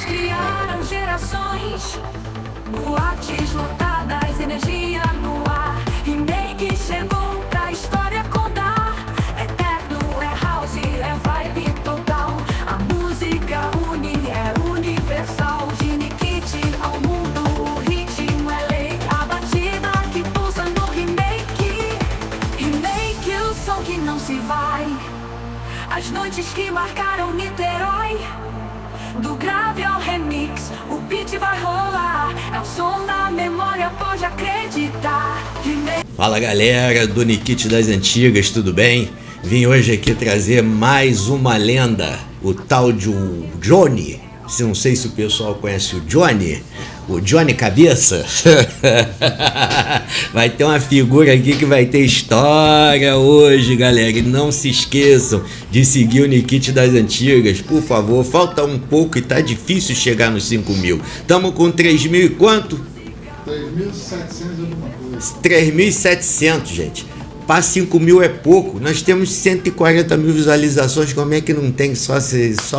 criaram gerações, boates lotadas, energia no ar. Remake chegou pra história contar. É techno, é house, é vibe total. A música une, é universal. De Nikit ao mundo, o ritmo é lei. A batida que pulsa no remake. Remake, o som que não se vai. As noites que marcaram Niterói. Do grave ao remix, o beat vai rolar. É o som da memória, pode acreditar. Fala galera do Nikit das Antigas, tudo bem? Vim hoje aqui trazer mais uma lenda, o tal de Johnny. Não sei se o pessoal conhece o Johnny Cabeça. Vai ter uma figura aqui que vai ter história hoje, galera. E não se esqueçam de seguir o Nikit das Antigas, por favor. Falta um pouco e tá difícil chegar nos 5 mil. Tamo com 3 mil e quanto? 3.700 alguma coisa. 3.700, gente. Para 5 mil é pouco. Nós temos 140 mil visualizações. Como é que não tem só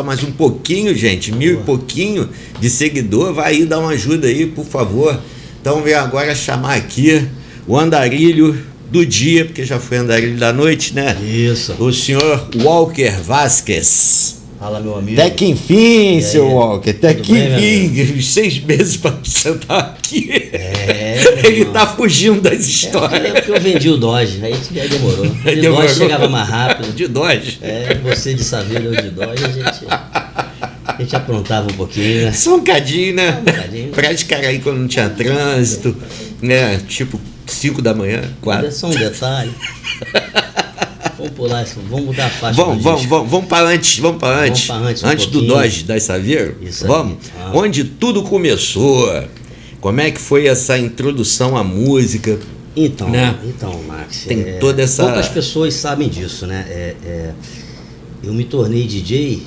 mais um pouquinho, gente? 1.000 e pouquinho de seguidor? Vai aí dar uma ajuda aí, por favor. Então vem agora chamar aqui o andarilho do dia, porque já foi andarilho da noite, né? Isso. O senhor Walker Vasquez. Fala, meu amigo. Até que enfim, seu aí? Walker, até Tudo que bem, enfim, 6 meses para sentar aqui. Meu Ele irmão. tá fugindo das histórias. É porque eu vendi o Dodge, aí já demorou. O Demorou. Dodge chegava mais rápido. De Dodge. Você de Saveiro, eu de Dodge, a gente aprontava um pouquinho, né? Só um cadinho, né? Um cadinho. Pra de cara aí quando não tinha trânsito, né? Tipo 5 da manhã, 4. É só um detalhe. Vamos pular isso, vamos mudar a faixa do disco. Vamos para antes, antes um antes do pouquinho. Dodge das Saveiro. Isso aí. Vamos. Onde tudo começou. Como é que foi essa introdução à música? Então, Né? Max, Tem toda essa... poucas pessoas sabem disso, né? Eu me tornei DJ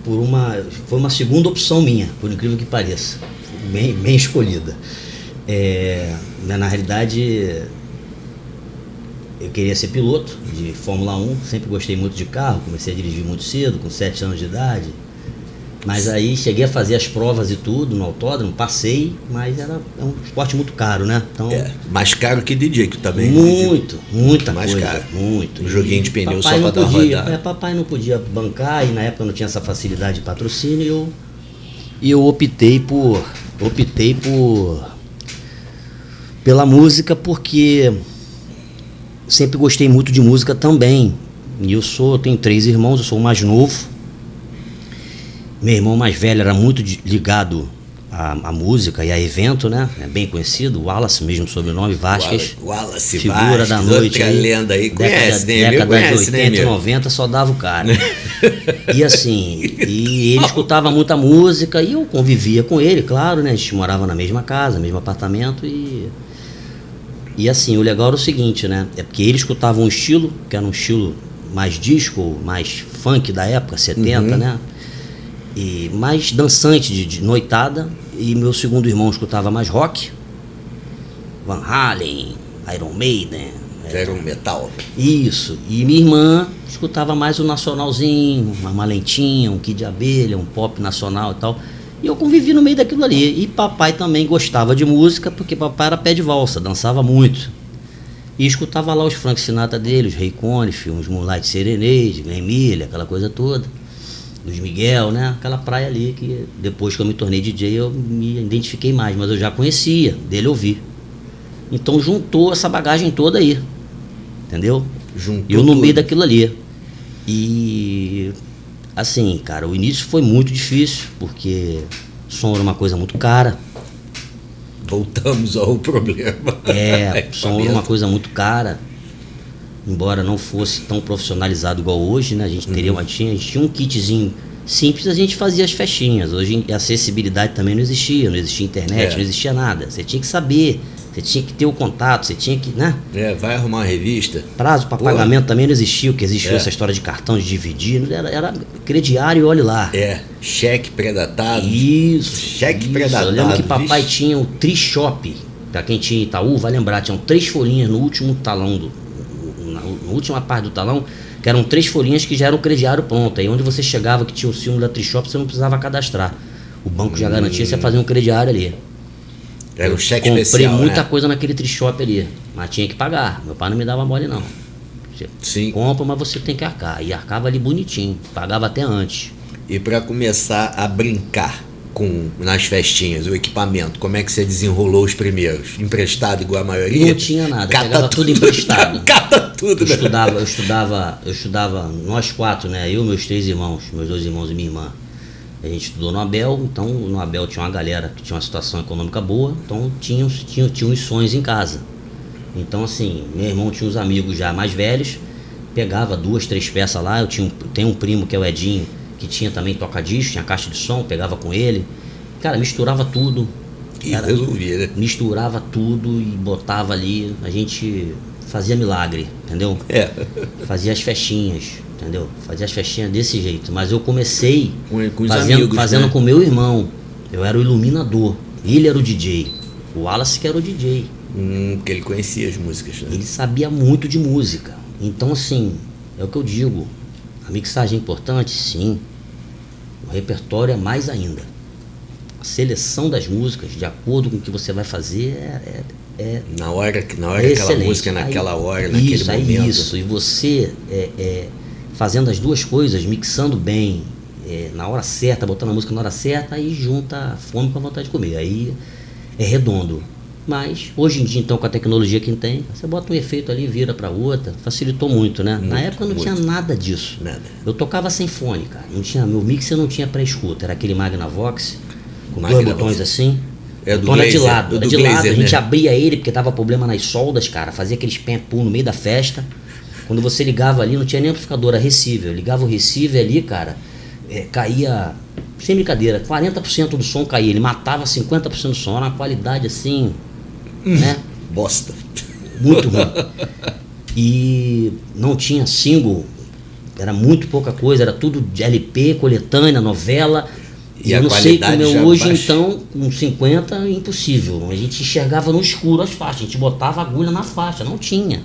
foi uma segunda opção minha, por incrível que pareça, bem escolhida. Na realidade, eu queria ser piloto de Fórmula 1, sempre gostei muito de carro, comecei a dirigir muito cedo, com 7 anos de idade. Mas aí cheguei a fazer as provas e tudo no autódromo, passei, mas é um esporte muito caro, né? Então, mais caro que DJ, que também. muita mais coisa, caro. muito. Um joguinho de pneu só papai pra não dar podia, rodada. papai não podia bancar e na época não tinha essa facilidade de patrocínio e eu optei pela música porque sempre gostei muito de música também. E eu tenho 3 irmãos, eu sou o mais novo. Meu irmão mais velho era muito ligado à música e a evento, né? É bem conhecido, Wallace, mesmo sobrenome, Vasquez. Wallace figura Vasquez, da noite. outra lenda aí. Conhece, né? Década de Conhece, 80 né, e 90 só dava o cara. E assim, ele escutava muita música e eu convivia com ele, claro, né? A gente morava na mesma casa, mesmo apartamento e assim, o legal era o seguinte, né? É porque ele escutava um estilo, que era um estilo mais disco, mais funk da época, 70, né? E mais dançante de noitada, e meu segundo irmão escutava mais rock, Van Halen, Iron Maiden. Era um metal. Isso, e minha irmã escutava mais o nacionalzinho, uma malentinha, um Kid de Abelha, um pop nacional e tal. E eu convivi no meio daquilo ali. E papai também gostava de música, porque papai era pé de valsa, dançava muito. E escutava lá os Frank Sinatra dele, os Ray Conniff, os Moonlight Serenade, Glenn Miller, aquela coisa toda. Luiz Miguel, né? Aquela praia ali que depois que eu me tornei DJ eu me identifiquei mais, mas eu já conhecia, dele ouvir. Então juntou essa bagagem toda aí, entendeu? Juntou eu no tudo. meio daquilo ali. E assim, cara, o início foi muito difícil, porque som era uma coisa muito cara. Voltamos ao problema. Som era uma coisa muito cara. Embora não fosse tão profissionalizado igual hoje, né? A gente tinha um kitzinho simples, a gente fazia as festinhas. Hoje a acessibilidade também não existia internet, não existia nada. Você tinha que saber, você tinha que ter o contato, você tinha que, né? Vai arrumar uma revista. Prazo para pagamento também não existia, o que existiu essa história de cartão de dividir, era crediário e olhe lá. Cheque predatado. Isso. Cheque predatado. Eu lembro que papai tinha o Tri-Shop, pra quem tinha Itaú, vai lembrar, tinham 3 folhinhas no último talão na última parte do talão, que que eram 3 folhinhas que já era o crediário pronto. Aí onde você chegava, que tinha o símbolo da Trishop, você não precisava cadastrar. O banco já garantia, você fazia um crediário ali. Era um cheque Comprei especial, muita né? coisa naquele Trishop ali, mas tinha que pagar. Meu pai não me dava mole, não. Você Sim. compra, mas você tem que arcar. E arcava ali bonitinho, pagava até antes. E para começar a brincar nas festinhas, o equipamento, como é que você desenrolou os primeiros? Emprestado igual a maioria? Não tinha nada, Cata pegava tudo emprestado. Cata tudo, né? Eu estudava, nós 4, né? Eu, meus 3 irmãos, meus 2 irmãos e minha irmã. A gente estudou no Abel, então no Abel tinha uma galera que tinha uma situação econômica boa, então tinha uns sonhos em casa. Então assim, meu irmão tinha uns amigos já mais velhos, pegava 2, 3 peças lá, tenho um primo que é o Edinho, que tinha também toca-disco, tinha caixa de som, pegava com ele. Cara, misturava tudo. E resolvia, né? Misturava tudo e botava ali, a gente fazia milagre, entendeu? É. Fazia as festinhas, entendeu? Fazia as festinhas desse jeito. Mas eu comecei Com os amigos, fazendo né? com meu irmão. Eu era o iluminador, ele era o DJ. O Wallace que era o DJ. Porque ele conhecia as músicas, né? Ele sabia muito de música. Então, assim, é o que eu digo. A mixagem é importante, sim. O repertório é mais ainda. A seleção das músicas, de acordo com o que você vai fazer, é Na hora aquela excelente. música, naquela Aí, hora, naquele isso, momento. Isso, e você fazendo as duas coisas, mixando bem, na hora certa, botando a música na hora certa, aí junta a fome com a vontade de comer. Aí é redondo. Mas, hoje em dia, então, com a tecnologia que tem, você bota um efeito ali, vira para outra, facilitou muito, né? Na época não tinha nada disso. Nada. Eu tocava sem fone, cara. Meu mixer não tinha pré-escuta, era aquele Magnavox, com dois Magnavox. botões assim. É o do botão era de Glazer, lado, do era de lado. Glazer, A gente né? abria ele porque tava problema nas soldas, cara. Fazia aqueles pé-pum no meio da festa. Quando você ligava ali, não tinha nem amplificador, era receiver. Eu ligava o receiver ali, cara, caía, sem brincadeira, 40% do som caía. Ele matava 50% do som. Era uma qualidade assim, né? Bosta. Muito ruim. E não tinha single, era muito pouca coisa, era tudo de LP, coletânea, novela. E eu a não sei qualidade como é já hoje, baixa. então, com 50, impossível. A gente enxergava no escuro as faixas, a gente botava agulha na faixa, não tinha.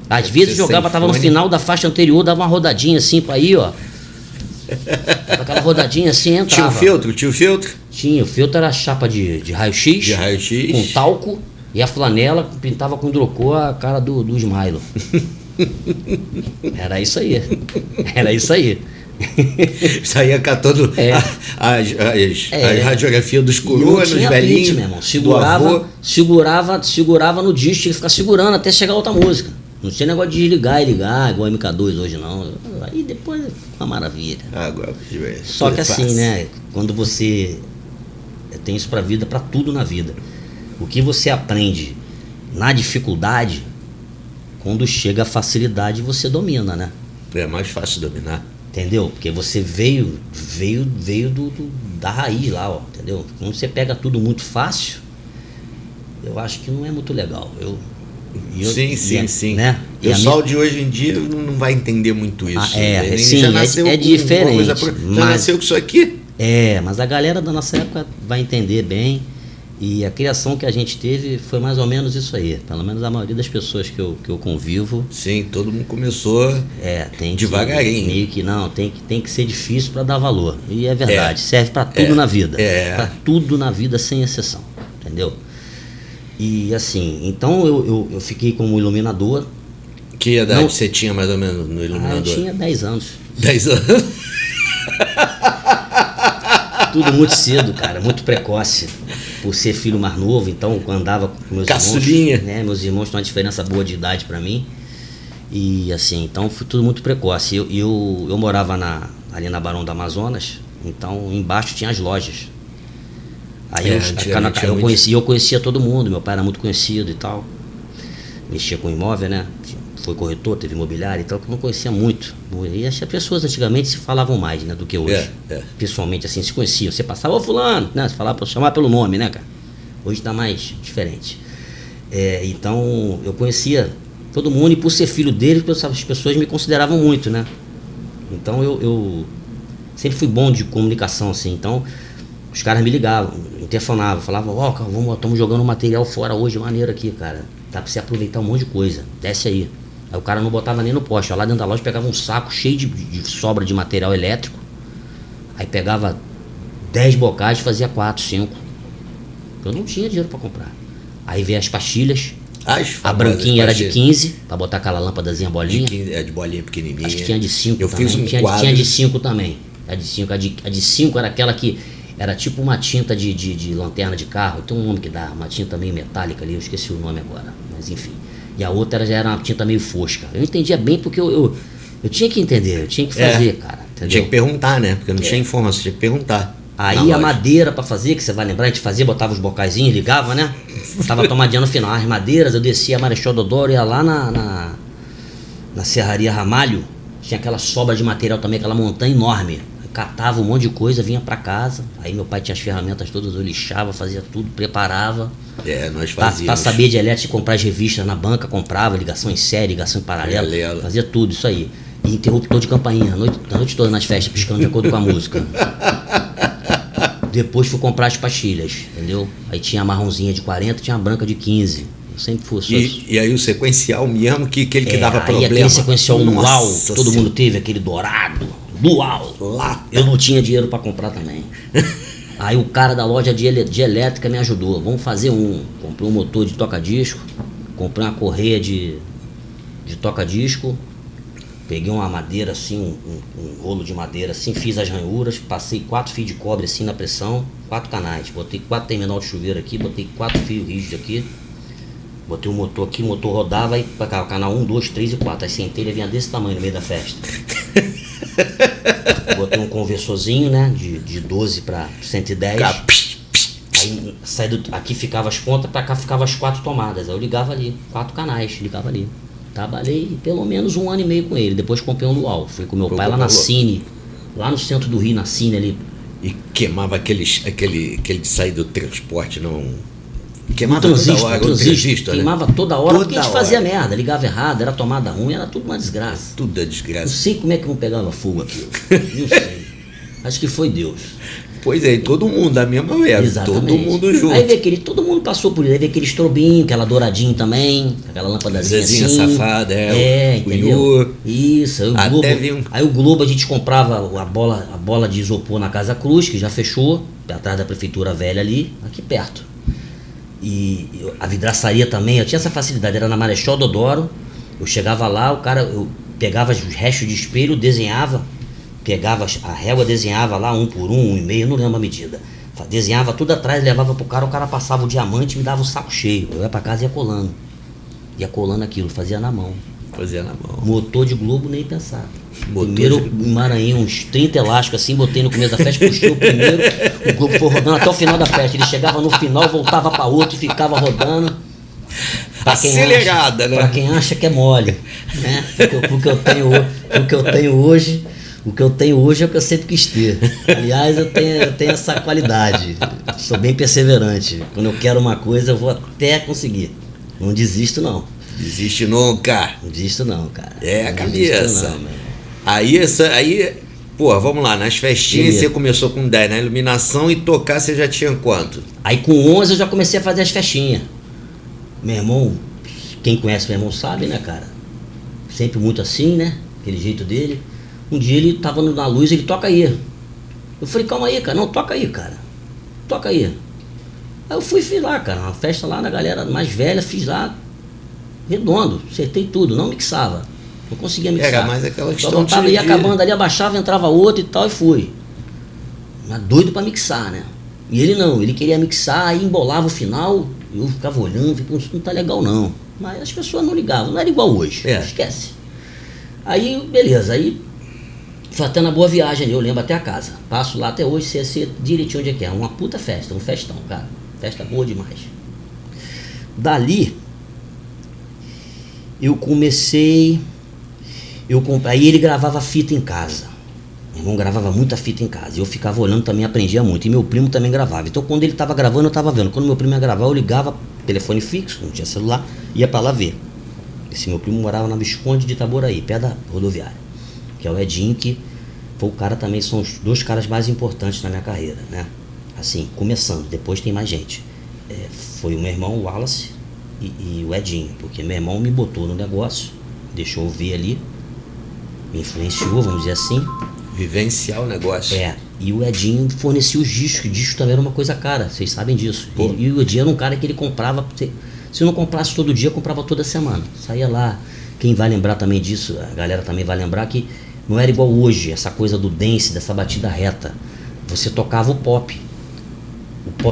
Às vezes Você jogava, sem tava no fone. final da faixa anterior, dava uma rodadinha assim pra ir, ó. Aquela rodadinha assim, entrava. Tinha o filtro? Tinha, o filtro era chapa de raio-x. De raio-x. Com talco. E a flanela pintava com hidrocor a cara do Smilo. Era isso aí. Era isso aí. Saía catando É. as radiografias dos E não coroas, nos tinha velhinhos. pitch, meu irmão. do avô. Segurava no disco, tinha que ficar segurando até chegar outra música. Não tinha negócio de desligar e ligar, igual MK2 hoje não. Aí depois é uma maravilha. Agora, Só que assim, né? Quando você tem isso pra vida, pra tudo na vida. O que você aprende na dificuldade, quando chega a facilidade, você domina, né? É mais fácil dominar. Entendeu? Porque você veio da raiz lá, ó, entendeu? Quando você pega tudo muito fácil, eu acho que não é muito legal. Sim. Né? O pessoal de hoje em dia não vai entender muito isso. Ele sim, já nasceu é com diferente. uma coisa já nasceu com isso aqui. Mas a galera da nossa época vai entender bem. E a criação que a gente teve foi mais ou menos isso aí. Pelo menos a maioria das pessoas que eu convivo. Sim, todo mundo começou Tem devagarinho. Meio que não, tem que ser difícil para dar valor. E é verdade, serve para tudo na vida. Para tudo na vida, sem exceção. Entendeu? E assim, então eu fiquei como iluminador. Que idade você tinha mais ou menos no iluminador? Eu tinha 10 anos. 10 anos? Tudo muito cedo, cara, muito precoce. Por ser filho mais novo, então andava com meus Caçulinha. irmãos. Né, meus irmãos têm uma diferença boa de idade pra mim. E assim, então foi tudo muito precoce. Eu morava ali na Barão do Amazonas, então embaixo tinha as lojas. Aí eu conhecia todo mundo, meu pai era muito conhecido e tal. Mexia com imóvel, né? Foi corretor, teve imobiliário e tal, que eu não conhecia muito. E as pessoas antigamente se falavam mais, né, do que hoje. Pessoalmente, assim, se conheciam. Você passava, ô fulano, né? Você falava, chamar pelo nome, né, cara? Hoje tá mais diferente. Então, eu conhecia todo mundo e por ser filho dele, as pessoas me consideravam muito, né? Então, eu sempre fui bom de comunicação, assim. Então, os caras me ligavam, interfonavam, falavam, estamos jogando um material fora hoje, maneiro aqui, cara. Dá pra você aproveitar um monte de coisa, desce aí. Aí o cara não botava nem no poste. Lá dentro da loja pegava um saco cheio de sobra de material elétrico. Aí pegava 10 bocais e fazia 4, 5. Eu não tinha dinheiro pra comprar. Aí veio as pastilhas. A branquinha era de 15, pra botar aquela lâmpadazinha bolinha. De bolinha pequenininha. Acho que tinha de 5 Eu também. fiz um quadro. Tinha de 5 também. A de 5. A de 5 era aquela que era tipo uma tinta de lanterna de carro. Tem um nome que dá, uma tinta meio metálica ali, eu esqueci o nome agora. Mas enfim. E a outra já era uma tinta meio fosca. Eu entendia bem porque eu tinha que entender, eu tinha que fazer, cara. Entendeu? Tinha que perguntar, né? Porque não tinha informação, tinha que perguntar. Aí a madeira pra fazer, que você vai lembrar, a gente fazia, botava os bocaizinhos, ligava, né? Tava tomadinha no final. As madeiras, eu descia a Marechal Deodoro, ia lá na Serraria Ramalho, tinha aquela sobra de material também, aquela montanha enorme. Eu catava um monte de coisa, vinha pra casa. Aí meu pai tinha as ferramentas todas, eu lixava, fazia tudo, preparava. Nós fazíamos. Pra saber de elétrica, comprar as revistas na banca, comprava, ligação em série, ligação em paralelo, fazia tudo isso aí. E interruptor de campainha, a noite toda nas festas, piscando de acordo com a música. Depois fui comprar as pastilhas, entendeu? Aí tinha a marronzinha de 40, tinha a branca de 15. Eu sempre fui só isso. E aí o sequencial mesmo, aquele que dava problema. Aí aquele sequencial Luau, Nossa, todo mundo teve, aquele dourado. Luau. Eu não tinha dinheiro pra comprar também. Aí o cara da loja de elétrica me ajudou. Vamos fazer um. Comprei um motor de toca-disco, comprei uma correia de toca-disco. Peguei uma madeira assim, um rolo de madeira assim, fiz as ranhuras, passei 4 fios de cobre assim na pressão, 4 canais, botei 4 terminal de chuveiro aqui, botei 4 fios rígidos aqui, botei o motor aqui, o motor rodava, aí pra cá, o canal 1, 2, 3 e 4, aí sentei, ele vinha desse tamanho no meio da festa. Botei um conversorzinho, né, de 12 para 110. Aí aqui ficava as pontas, pra cá ficava as 4 tomadas, aí eu ligava ali, 4 canais, ligava ali. Trabalhei pelo menos 1 ano e meio com ele. Depois comprei um Luau. Fui com meu pai lá na Cine, lá no centro do Rio, na Cine ali. E queimava aquele de sair do transporte, não. Queimava transistor, toda hora, o transistor, queimava né? toda hora, porque a gente fazia merda, ligava errado, era tomada ruim, era tudo uma desgraça. Tudo é Não desgraça. sei como é que não pegava fogo aquilo. Não sei. Acho que foi Deus. Pois é, e todo mundo da mesma era. Exatamente. Todo mundo junto. Aí veio todo mundo passou por isso. Aí veio aquele estrobinho, aquela douradinha também, aquela lâmpadazinha assim. Safada, entendeu? Isso. Aí o Globo a gente comprava a bola de isopor na Casa Cruz, que já fechou, atrás da prefeitura velha ali, aqui perto. E a vidraçaria também, eu tinha essa facilidade, era na Marechal Deodoro. Eu chegava lá, eu pegava os restos de espelho, desenhava, pegava a régua, desenhava lá 1 por 1, 1,5, não lembro a medida. Desenhava tudo atrás, levava pro cara, o cara passava o diamante e me dava o saco cheio. Eu ia pra casa e ia colando. Ia colando aquilo, fazia na mão. Fazia na mão. Motor de Globo, nem pensar. Primeiro em Maranhão, uns 30 elásticos assim, botei no começo da festa, puxei o primeiro, o Globo foi rodando até o final da festa. Ele chegava no final, voltava pra outro e ficava rodando. Acelerada, né? Pra quem acha que é mole, né? O que eu tenho hoje é o que eu sempre quis ter. Aliás, eu tenho essa qualidade. Sou bem perseverante. Quando eu quero uma coisa, eu vou até conseguir. Não desisto, não. Desiste nunca. Não desisto, não, cara. É a não cabeça. Não, aí, pô, vamos lá. Nas festinhas Beleza. você começou com 10, na iluminação, e tocar você já tinha quanto? Aí com 11 eu já comecei a fazer as festinhas. Meu irmão, quem conhece meu irmão sabe, né, cara? Sempre muito assim, né? Aquele jeito dele. Um dia ele tava na luz, ele toca aí. Eu falei, calma aí, cara. Não, toca aí, cara. Toca aí. Aí eu fiz lá, cara. Uma festa lá na galera mais velha, fiz lá. Redondo. Acertei tudo. Não mixava. Não conseguia mixar. Era mais aquela Só questão botava, de... ia acabando ali, abaixava, entrava outro e tal, e fui. Mas doido pra mixar, né? E ele não. Ele queria mixar, aí embolava o final. Eu ficava olhando, ficava, isso não tá legal não. Mas as pessoas não ligavam. Não era igual hoje. Esquece. Aí, beleza. Aí... foi até na Boa Viagem ali, eu lembro até a casa. Passo lá até hoje, sei direitinho onde é que é. Uma puta festa, um festão, cara. Festa boa demais. Dali, eu comecei... Aí ele gravava fita em casa. Meu irmão gravava muita fita em casa. E eu ficava olhando, também aprendia muito. E meu primo também gravava. Então quando ele tava gravando, eu tava vendo. Quando meu primo ia gravar, eu ligava, telefone fixo, não tinha celular, ia pra lá ver. Esse meu primo morava na Visconde de Itaboraí, perto da rodoviária. Que é o Edinho, que foi o cara também, são os 2 caras mais importantes na minha carreira, né? Assim, começando, depois tem mais gente. Foi o meu irmão, o Wallace, e o Edinho, porque meu irmão me botou no negócio, deixou eu ver ali, me influenciou, vamos dizer assim. Vivenciar o negócio. E o Edinho fornecia os discos, disco também era uma coisa cara, vocês sabem disso. E o Edinho era um cara que ele comprava, se não comprasse todo dia, comprava toda semana. Saía lá, quem vai lembrar também disso, a galera também vai lembrar que não era igual hoje, essa coisa do dance, dessa batida reta. Você tocava o pop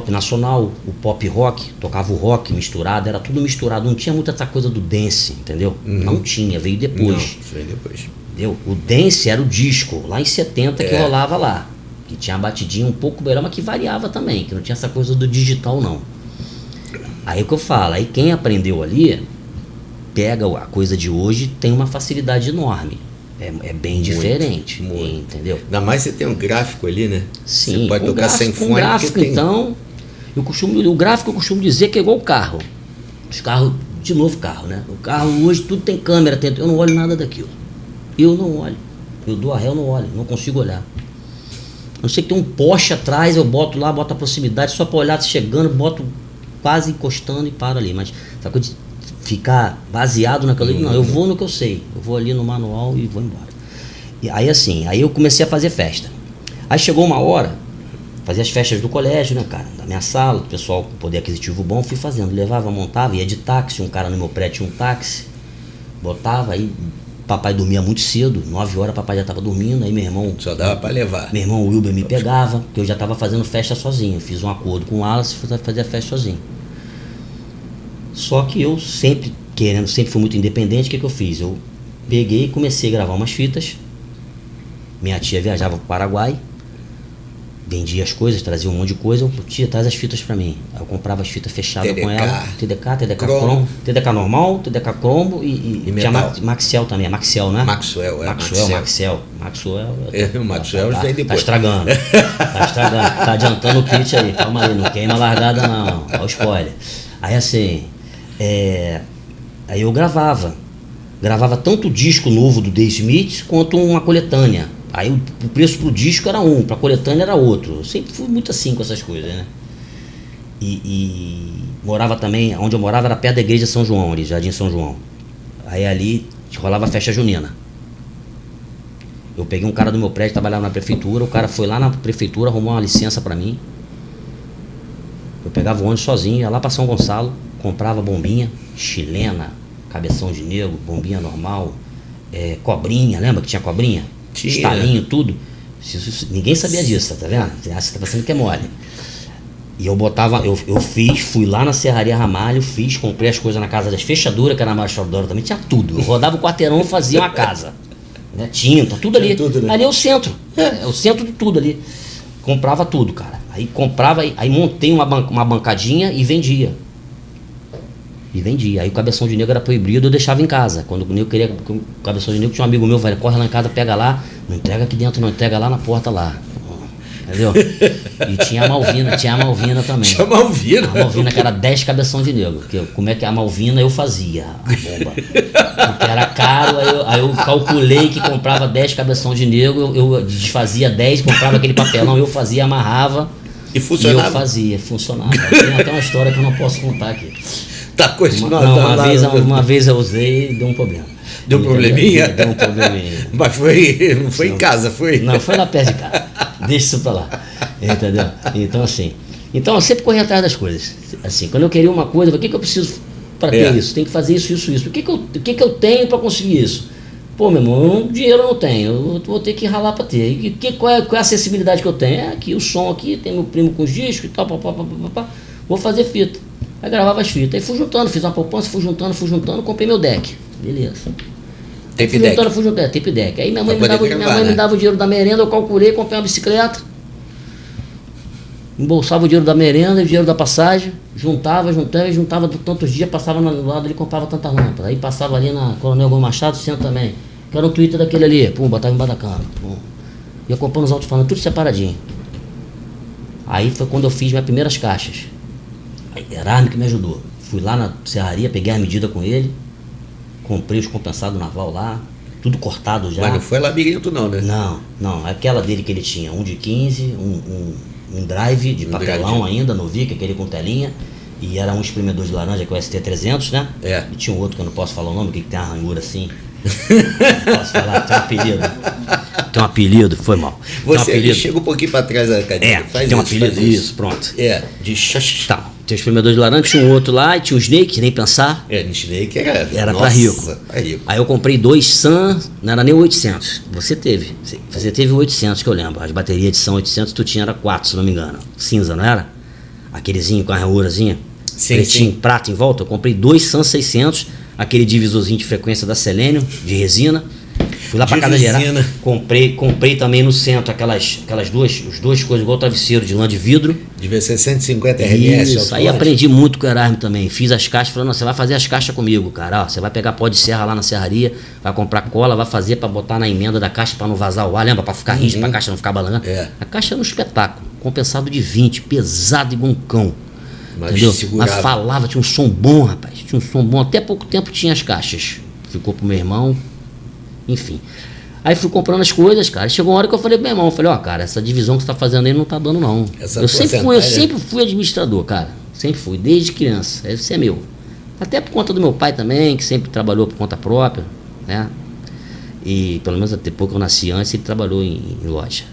nacional, o pop rock, tocava o rock misturado, era tudo misturado, não tinha muita essa coisa do dance, entendeu? Não tinha, veio depois. Não, isso veio depois. Entendeu? O dance era o disco, lá em 70 que rolava lá. Que tinha a batidinha um pouco melhor, mas que variava também, que não tinha essa coisa do digital não. Aí o que eu falo, aí quem aprendeu ali, pega a coisa de hoje, tem uma facilidade enorme. É bem diferente, entendeu? Ainda mais você tem um gráfico ali, né? Sim, você pode tocar sem fone. O gráfico, então, o gráfico eu costumo dizer que é igual o carro. Os carros, de novo carro, né? O carro hoje tudo tem câmera, eu não olho nada daquilo. Eu não olho. Eu dou a ré, eu não olho, não consigo olhar. A não ser que tem um Porsche atrás, eu boto lá, boto a proximidade, só para olhar chegando, boto quase encostando e paro ali. Mas essa coisa de ficar baseado naquilo ali, não, eu vou no que eu sei. Eu vou ali no manual e vou embora. E aí assim, aí eu comecei a fazer festa. Aí chegou uma hora, fazia as festas do colégio, né, cara? Da minha sala, o pessoal com poder aquisitivo bom, fui fazendo. Levava, montava, ia de táxi, um cara no meu prédio tinha um táxi, botava, aí papai dormia muito cedo, 9 horas papai já estava dormindo, aí meu irmão... Só dava para levar. Meu irmão Wilber me pegava, porque eu já estava fazendo festa sozinho. Fiz um acordo com o Wallace e fazia festa sozinho. Só que eu sempre fui muito independente, o que eu fiz? Eu peguei e comecei a gravar umas fitas. Minha tia viajava para o Paraguai, vendia as coisas, trazia um monte de coisa, eu tia, traz as fitas para mim. Aí eu comprava as fitas fechadas com ela, TDK Cromo, TDK normal, TDK Cromo e tinha Maxiel também, é Maxiel, né? Maxwell. O Maxwell já tem depois. Tá estragando, tá adiantando o pitch aí, calma aí, não queima a largada não, olha o spoiler. Aí assim, aí eu gravava tanto o disco novo do The Smiths quanto uma coletânea. Aí o preço pro disco era um, pra coletânea era outro. Eu sempre fui muito assim com essas coisas, né? E morava também, onde eu morava era perto da igreja São João, ali, Jardim São João. Aí ali rolava festa junina. Eu peguei um cara do meu prédio, trabalhava na prefeitura, o cara foi lá na prefeitura, arrumou uma licença pra mim. Eu pegava o ônibus sozinho, ia lá pra São Gonçalo, comprava bombinha, chilena, cabeção de negro, bombinha normal, cobrinha, lembra que tinha cobrinha? Estalinho, tudo. Ninguém sabia disso, tá vendo? Você acha que tá pensando que é mole. E eu botava, fui lá na Serraria Ramalho, comprei as coisas na casa das fechaduras, que era na Marcha Dora também, tinha tudo. Eu rodava o quarteirão e fazia uma casa. Né? Tinta, tudo ali. Tudo, né? Ali é o centro. É o centro de tudo ali. Comprava tudo, cara. Aí comprava, aí montei uma bancadinha e vendia. Aí o cabeção de negro era proibido, eu deixava em casa. Quando o negro queria, o cabeção de negro tinha um amigo meu, velho, corre lá em casa, pega lá, não entrega aqui dentro, não, entrega lá na porta lá. Entendeu? E tinha a Malvina também. Tinha a Malvina? A Malvina que era 10 cabeção de negro. Como é que a Malvina eu fazia a bomba? Porque era caro, aí eu calculei que comprava 10 cabeção de negro, eu desfazia 10, comprava aquele papelão, eu fazia, amarrava. E funcionava? E eu fazia, funcionava. Tem até uma história que eu não posso contar aqui. Tá continuando. Uma vez eu usei e deu um problema. Deu um probleminha? Deu um probleminha. Mas não foi em casa, foi? Não, foi lá perto de casa. Deixa isso pra lá. Entendeu? Então assim. Então eu sempre corri atrás das coisas. Assim, quando eu queria uma coisa, o que eu preciso para ter isso? Tem que fazer isso. O que eu tenho para conseguir isso? Pô, meu irmão, dinheiro eu não tenho, eu vou ter que ralar para ter. E qual é a acessibilidade que eu tenho? É aqui, o som aqui, tem meu primo com os discos e tal, vou fazer fita. Aí gravava as fitas, aí fui juntando, fiz uma poupança, fui juntando, comprei meu deck. Beleza. Tape deck. Tape deck. Aí minha mãe me dava o dinheiro da merenda, eu calculei, comprei uma bicicleta, embolsava o dinheiro da merenda e o dinheiro da passagem, juntava tantos dias, passava no lado ali, comprava tantas lâmpadas. Aí passava ali na Coronel Gomes Machado, centro também. Que era um Twitter daquele ali, pum, botava embaixo da cama. Pum. Ia comprando os alto-falantes, tudo separadinho. Aí foi quando eu fiz minhas primeiras caixas. Erasmo que me ajudou. Fui lá na serraria, peguei a medida com ele, comprei os compensados naval lá, tudo cortado já. Mas não foi labirinto não, né? Não, aquela dele que ele tinha, um de 15, um drive de papelão ainda, Novica, aquele com telinha, e era um espremedor de laranja que é o ST300, né? E tinha um outro que eu não posso falar o nome, que tem uma ranhura assim. Posso falar? Tem um apelido, foi mal. Você chega um pouquinho pra trás da cadeira. Tem um apelido, isso, pronto. De Xoxi. Tá, tem o espremedor de laranja, tinha um outro lá, e tinha o Snake, nem pensar. Snake era pra rico. Aí eu comprei 2 Sun, não era nem 800. Você teve o 800 que eu lembro. As baterias de Sun 800 tu tinha, era 4, se não me engano. Cinza, não era? Aquelezinho com a ranhurazinha. Pretinho, prata em volta. Eu comprei 2 Sun 600, aquele divisorzinho de frequência da Selenium, de resina. Fui lá pra casa geral, comprei também no centro aquelas os dois coisas igual travesseiro de lã de vidro. Devia ser 150 RMS. Isso, aí aprendi muito com o Erasmo também. Fiz as caixas, falando, você vai fazer as caixas comigo, cara. Ó, você vai pegar pó de serra lá na serraria, vai comprar cola, vai fazer pra botar na emenda da caixa pra não vazar o ar, lembra? Pra ficar rígido, pra caixa não ficar balangando. A caixa era um espetáculo, compensado de 20, pesado igual um cão. Entendeu? Mas falava, tinha um som bom, rapaz. Tinha um som bom. Até pouco tempo tinha as caixas. Ficou pro meu irmão. Enfim. Aí fui comprando as coisas, cara. Chegou uma hora que eu falei pro meu irmão, falei, ó, cara, essa divisão que você tá fazendo aí não tá dando, não. Eu sempre fui administrador, cara. Sempre fui, desde criança. Isso é meu. Até por conta do meu pai também, que sempre trabalhou por conta própria, né? E pelo menos até pouco eu nasci antes, ele trabalhou em loja.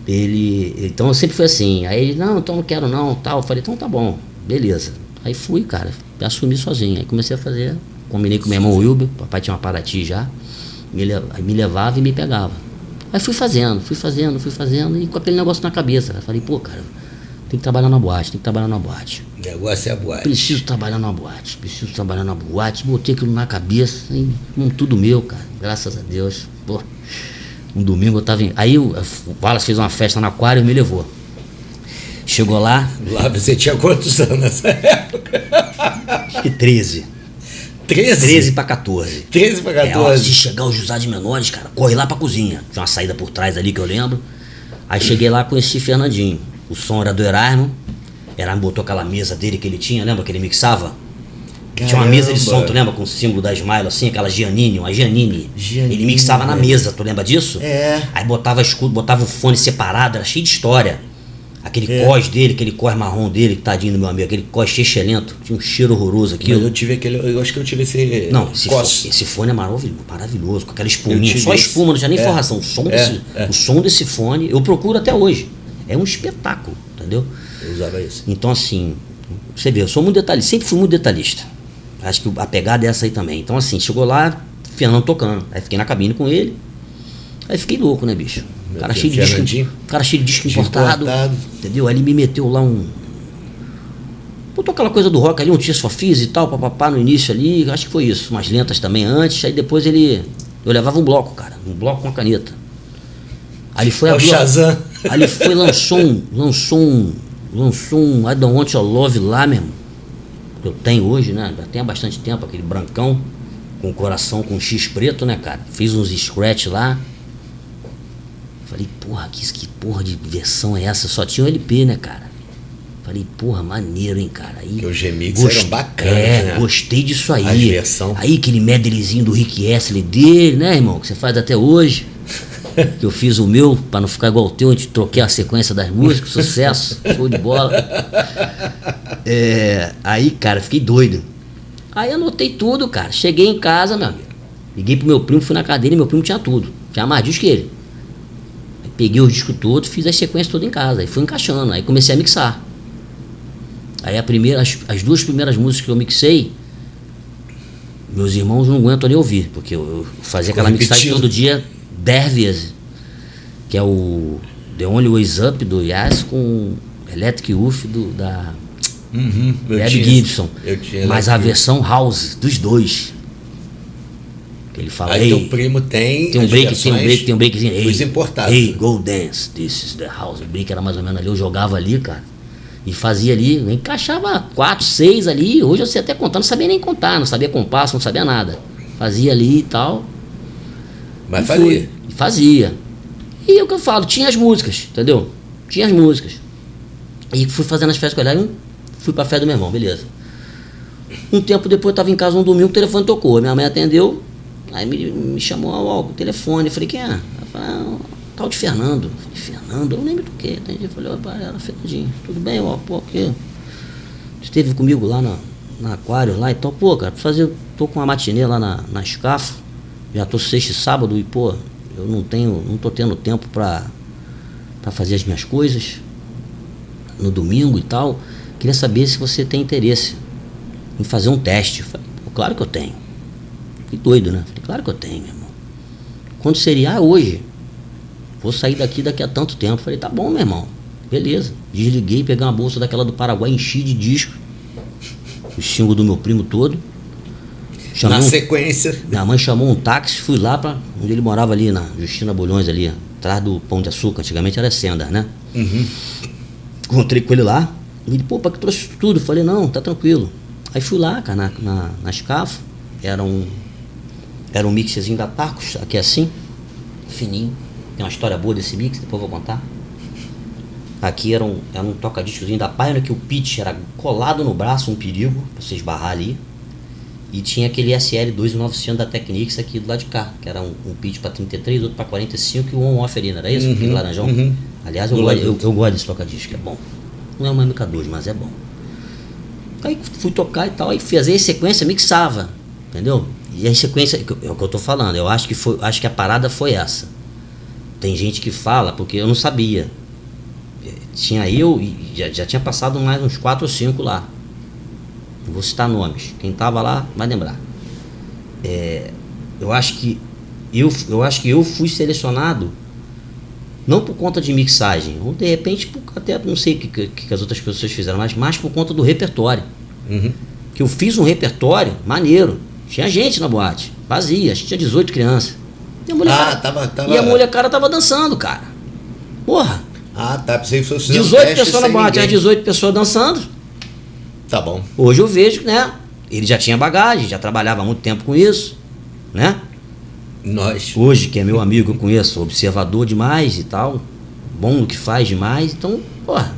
Então eu sempre fui assim. Aí ele, não, então não quero não, tal. Eu falei, então tá bom, beleza. Aí fui, cara, assumi sozinho. Aí comecei a fazer, combinei com meu irmão Wilber, papai tinha uma Paraty já. Me levava e me pegava. Aí fui fazendo, e com aquele negócio na cabeça. Falei, pô, cara, tem que trabalhar na boate. O negócio é a boate. Preciso trabalhar na boate. Botei aquilo na cabeça, e tudo meu, cara. Graças a Deus. Pô, um domingo eu tava Aí o Wallace fez uma festa no aquário e me levou. Chegou lá. Lá você tinha quantos anos nessa época? Acho que 13. 13 pra 14. 13 pra 14. Se chegar os José de Menores, cara, corre lá pra cozinha. Tinha uma saída por trás ali que eu lembro. Aí cheguei lá, conheci Fernandinho. O som era do Erasmo. Erasmo botou aquela mesa dele que ele tinha, lembra que ele mixava? Tinha uma mesa de som, tu lembra? Com o símbolo da Smile, assim, aquela Giannini, uma Giannini. Ele mixava na mesa, tu lembra disso? Aí botava escudo, botava o fone separado, era cheio de história. Aquele cós dele, aquele cós marrom dele, tadinho do meu amigo, aquele cós xixelento, tinha um cheiro horroroso aqui. Mas eu acho que eu tive esse. Não, esse fone é maravilhoso, com aquela espuminha, só espuma, não tinha nem forração. O som desse fone, eu procuro até hoje. É um espetáculo, entendeu? Eu usava isso. Então, assim, você vê, eu sou muito detalhista, sempre fui muito detalhista. Acho que a pegada é essa aí também. Então, assim, chegou lá, Fernando tocando. Aí fiquei na cabine com ele. Aí fiquei louco, né, bicho? Cara cheio de disco importado, entendeu? Aí ele me meteu lá botou aquela coisa do rock ali, um Tears for Fears e tal, papapá no início ali, acho que foi isso, umas lentas também antes, aí depois eu levava um bloco, cara, um bloco com uma caneta. Aí ele foi o Shazam. Aí ele foi, lançou um I Don't Want Your Love lá, meu irmão, que eu tenho hoje, né, já tem há bastante tempo, aquele brancão, com o coração com X preto, né, cara, fiz uns scratch lá. Falei, porra, que porra de versão é essa? Só tinha o LP, né, cara? Falei, porra, maneiro, hein, cara? Aí, que os remixes eram bacanas, né? Gostei disso aí. A versão. Aí aquele medleyzinho do Rick Astley dele, né, irmão? Que você faz até hoje. Que eu fiz o meu, pra não ficar igual o teu, a gente troquei a sequência das músicas, sucesso, show de bola. Aí, cara, fiquei doido. Aí anotei tudo, cara. Cheguei em casa, meu amigo. Liguei pro meu primo, fui na cadeira e meu primo tinha tudo. Tinha mais disco que ele. Peguei o disco todo, fiz as sequências todas em casa, aí fui encaixando, aí comecei a mixar. Aí as 2 primeiras músicas que eu mixei, meus irmãos não aguentam nem ouvir, porque eu fazia aquela mixagem todo dia 10 vezes, que é o The Only Ways Up do Yas com Electric Youth da Ed Gibson, mas a versão house dos dois. Que ele fala, aí teu primo tem um breakzinho, os importados. Hey, go dance, this is the house. O break era mais ou menos ali, eu jogava ali, cara, e fazia ali, encaixava 4, 6 ali. Hoje eu sei até contar, não sabia nem contar, não sabia compasso, não sabia nada. Fazia ali e tal. Mas fazia. E é o que eu falo, tinha as músicas, entendeu? Tinha as músicas. E fui fazendo as festas com ele, fui pra festa do meu irmão, beleza. Um tempo depois eu tava em casa um domingo, o telefone tocou, minha mãe atendeu. Aí me chamou ao telefone, eu falei, quem é? Ela falou, tal de Fernando. Eu falei, Fernando? Eu não lembro do que. Entendi, eu falei, opa, era Fernandinho. Tudo bem, pô, o quê? Você esteve comigo lá na Aquário, lá e tal, pô, cara, tô com uma matinê lá na Escafo, já tô sexta e sábado e, pô, eu não tô tendo tempo pra fazer as minhas coisas no domingo e tal. Queria saber se você tem interesse em fazer um teste. Falei, pô, claro que eu tenho. Fiquei doido, né? Falei, claro que eu tenho, meu irmão. Quando seria? hoje. Vou sair daqui a tanto tempo. Falei, tá bom, meu irmão. Beleza. Desliguei, peguei uma bolsa daquela do Paraguai, enchi de disco. O xingo do meu primo todo. Na sequência. Minha mãe chamou um táxi, fui lá pra onde ele morava ali, na Justina Bulhões ali, atrás do Pão de Açúcar. Antigamente era Sender, né? Uhum. Encontrei com ele lá. Ele, pô, pra que trouxe tudo? Falei, não, tá tranquilo. Aí fui lá, cara, na Scafo. Era um mixerzinho da Tacos, aqui assim, fininho. Tem uma história boa desse mix, depois eu vou contar. Aqui era um toca-discozinho da Pioneer, que o pitch era colado no braço, um perigo, pra você esbarrar ali. E tinha aquele SL2900 da Technics aqui do lado de cá, que era um pitch pra 33, outro pra 45 e o on-off ali, não era isso? Aquele laranjão. Aliás, eu gosto desse toca-disco, é bom. Não é uma MK2, mas é bom. Aí fui tocar e tal, aí fazia a sequência, mixava, entendeu? E a sequência, é o que eu tô falando, eu acho que a parada foi essa. Tem gente que fala, porque eu não sabia. Tinha eu e já tinha passado mais uns 4 ou 5 lá. Não vou citar nomes. Quem tava lá vai lembrar. Eu acho que eu fui selecionado não por conta de mixagem, ou de repente até não sei o que as outras pessoas fizeram, mas mais por conta do repertório. Que eu fiz um repertório maneiro. Tinha gente na boate, vazia, acho que tinha 18 crianças. E a molecada tava dançando, cara. Porra. Ah, tá. Pensei que fosse 18 pessoas na boate, as 18 pessoas dançando. Tá bom. Hoje eu vejo, né? Ele já tinha bagagem, já trabalhava há muito tempo com isso, né? Nós. Hoje, que é meu amigo, eu conheço, observador demais e tal, bom no que faz demais, então, porra,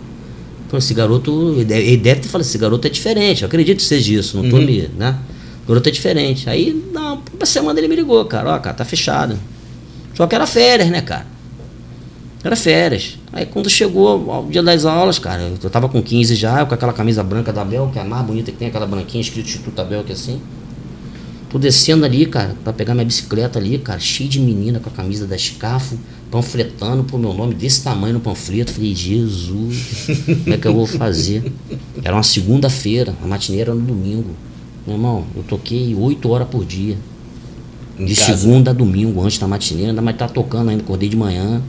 esse garoto, ele deve ter falado, esse garoto é diferente, eu acredito que seja isso, não tô me, né? O garoto é diferente. Aí, na semana ele me ligou, cara, ó, cara, tá fechado. Só que era férias, né, cara? Era férias. Aí quando chegou o dia das aulas, cara, eu tava com 15 já, eu com aquela camisa branca da Bel, que é a mais bonita que tem, aquela branquinha, escrito Instituto Bel, que é assim. Tô descendo ali, cara, pra pegar minha bicicleta ali, cara, cheio de menina com a camisa da Scafo, panfletando pro meu nome desse tamanho no panfleto. Falei, Jesus, como é que eu vou fazer? Era uma segunda-feira, a matinê era no domingo. Meu irmão, eu toquei 8 horas por dia. De segunda a domingo, antes da matinê, ainda mais tá tocando ainda, acordei de manhã.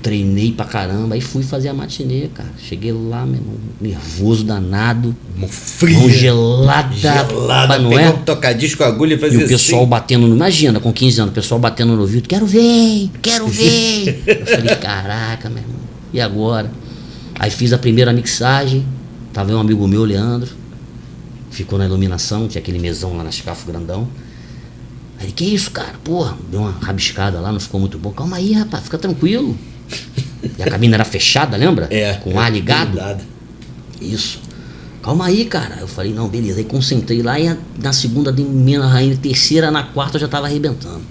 Treinei pra caramba, aí fui fazer a matinê, cara. Cheguei lá, meu irmão, nervoso danado. Mão gelada. Não é? Tocar disco, agulha e fazer E o pessoal assim, batendo no... Imagina, com 15 anos, o pessoal batendo no ouvido. Quero ver. Eu falei, caraca, meu irmão. E agora? Aí fiz a primeira mixagem. Tava um amigo meu, Leandro. Ficou na iluminação, tinha aquele mesão lá na Scafo grandão. Aí ele, que isso, cara? Porra, deu uma rabiscada lá, não ficou muito bom. Calma aí, rapaz, fica tranquilo. E a cabine era fechada, lembra? Com o ar ligado. Isso. Calma aí, cara. Eu falei, não, beleza. Aí concentrei lá e na segunda dei minha rainha, terceira, na quarta eu já tava arrebentando.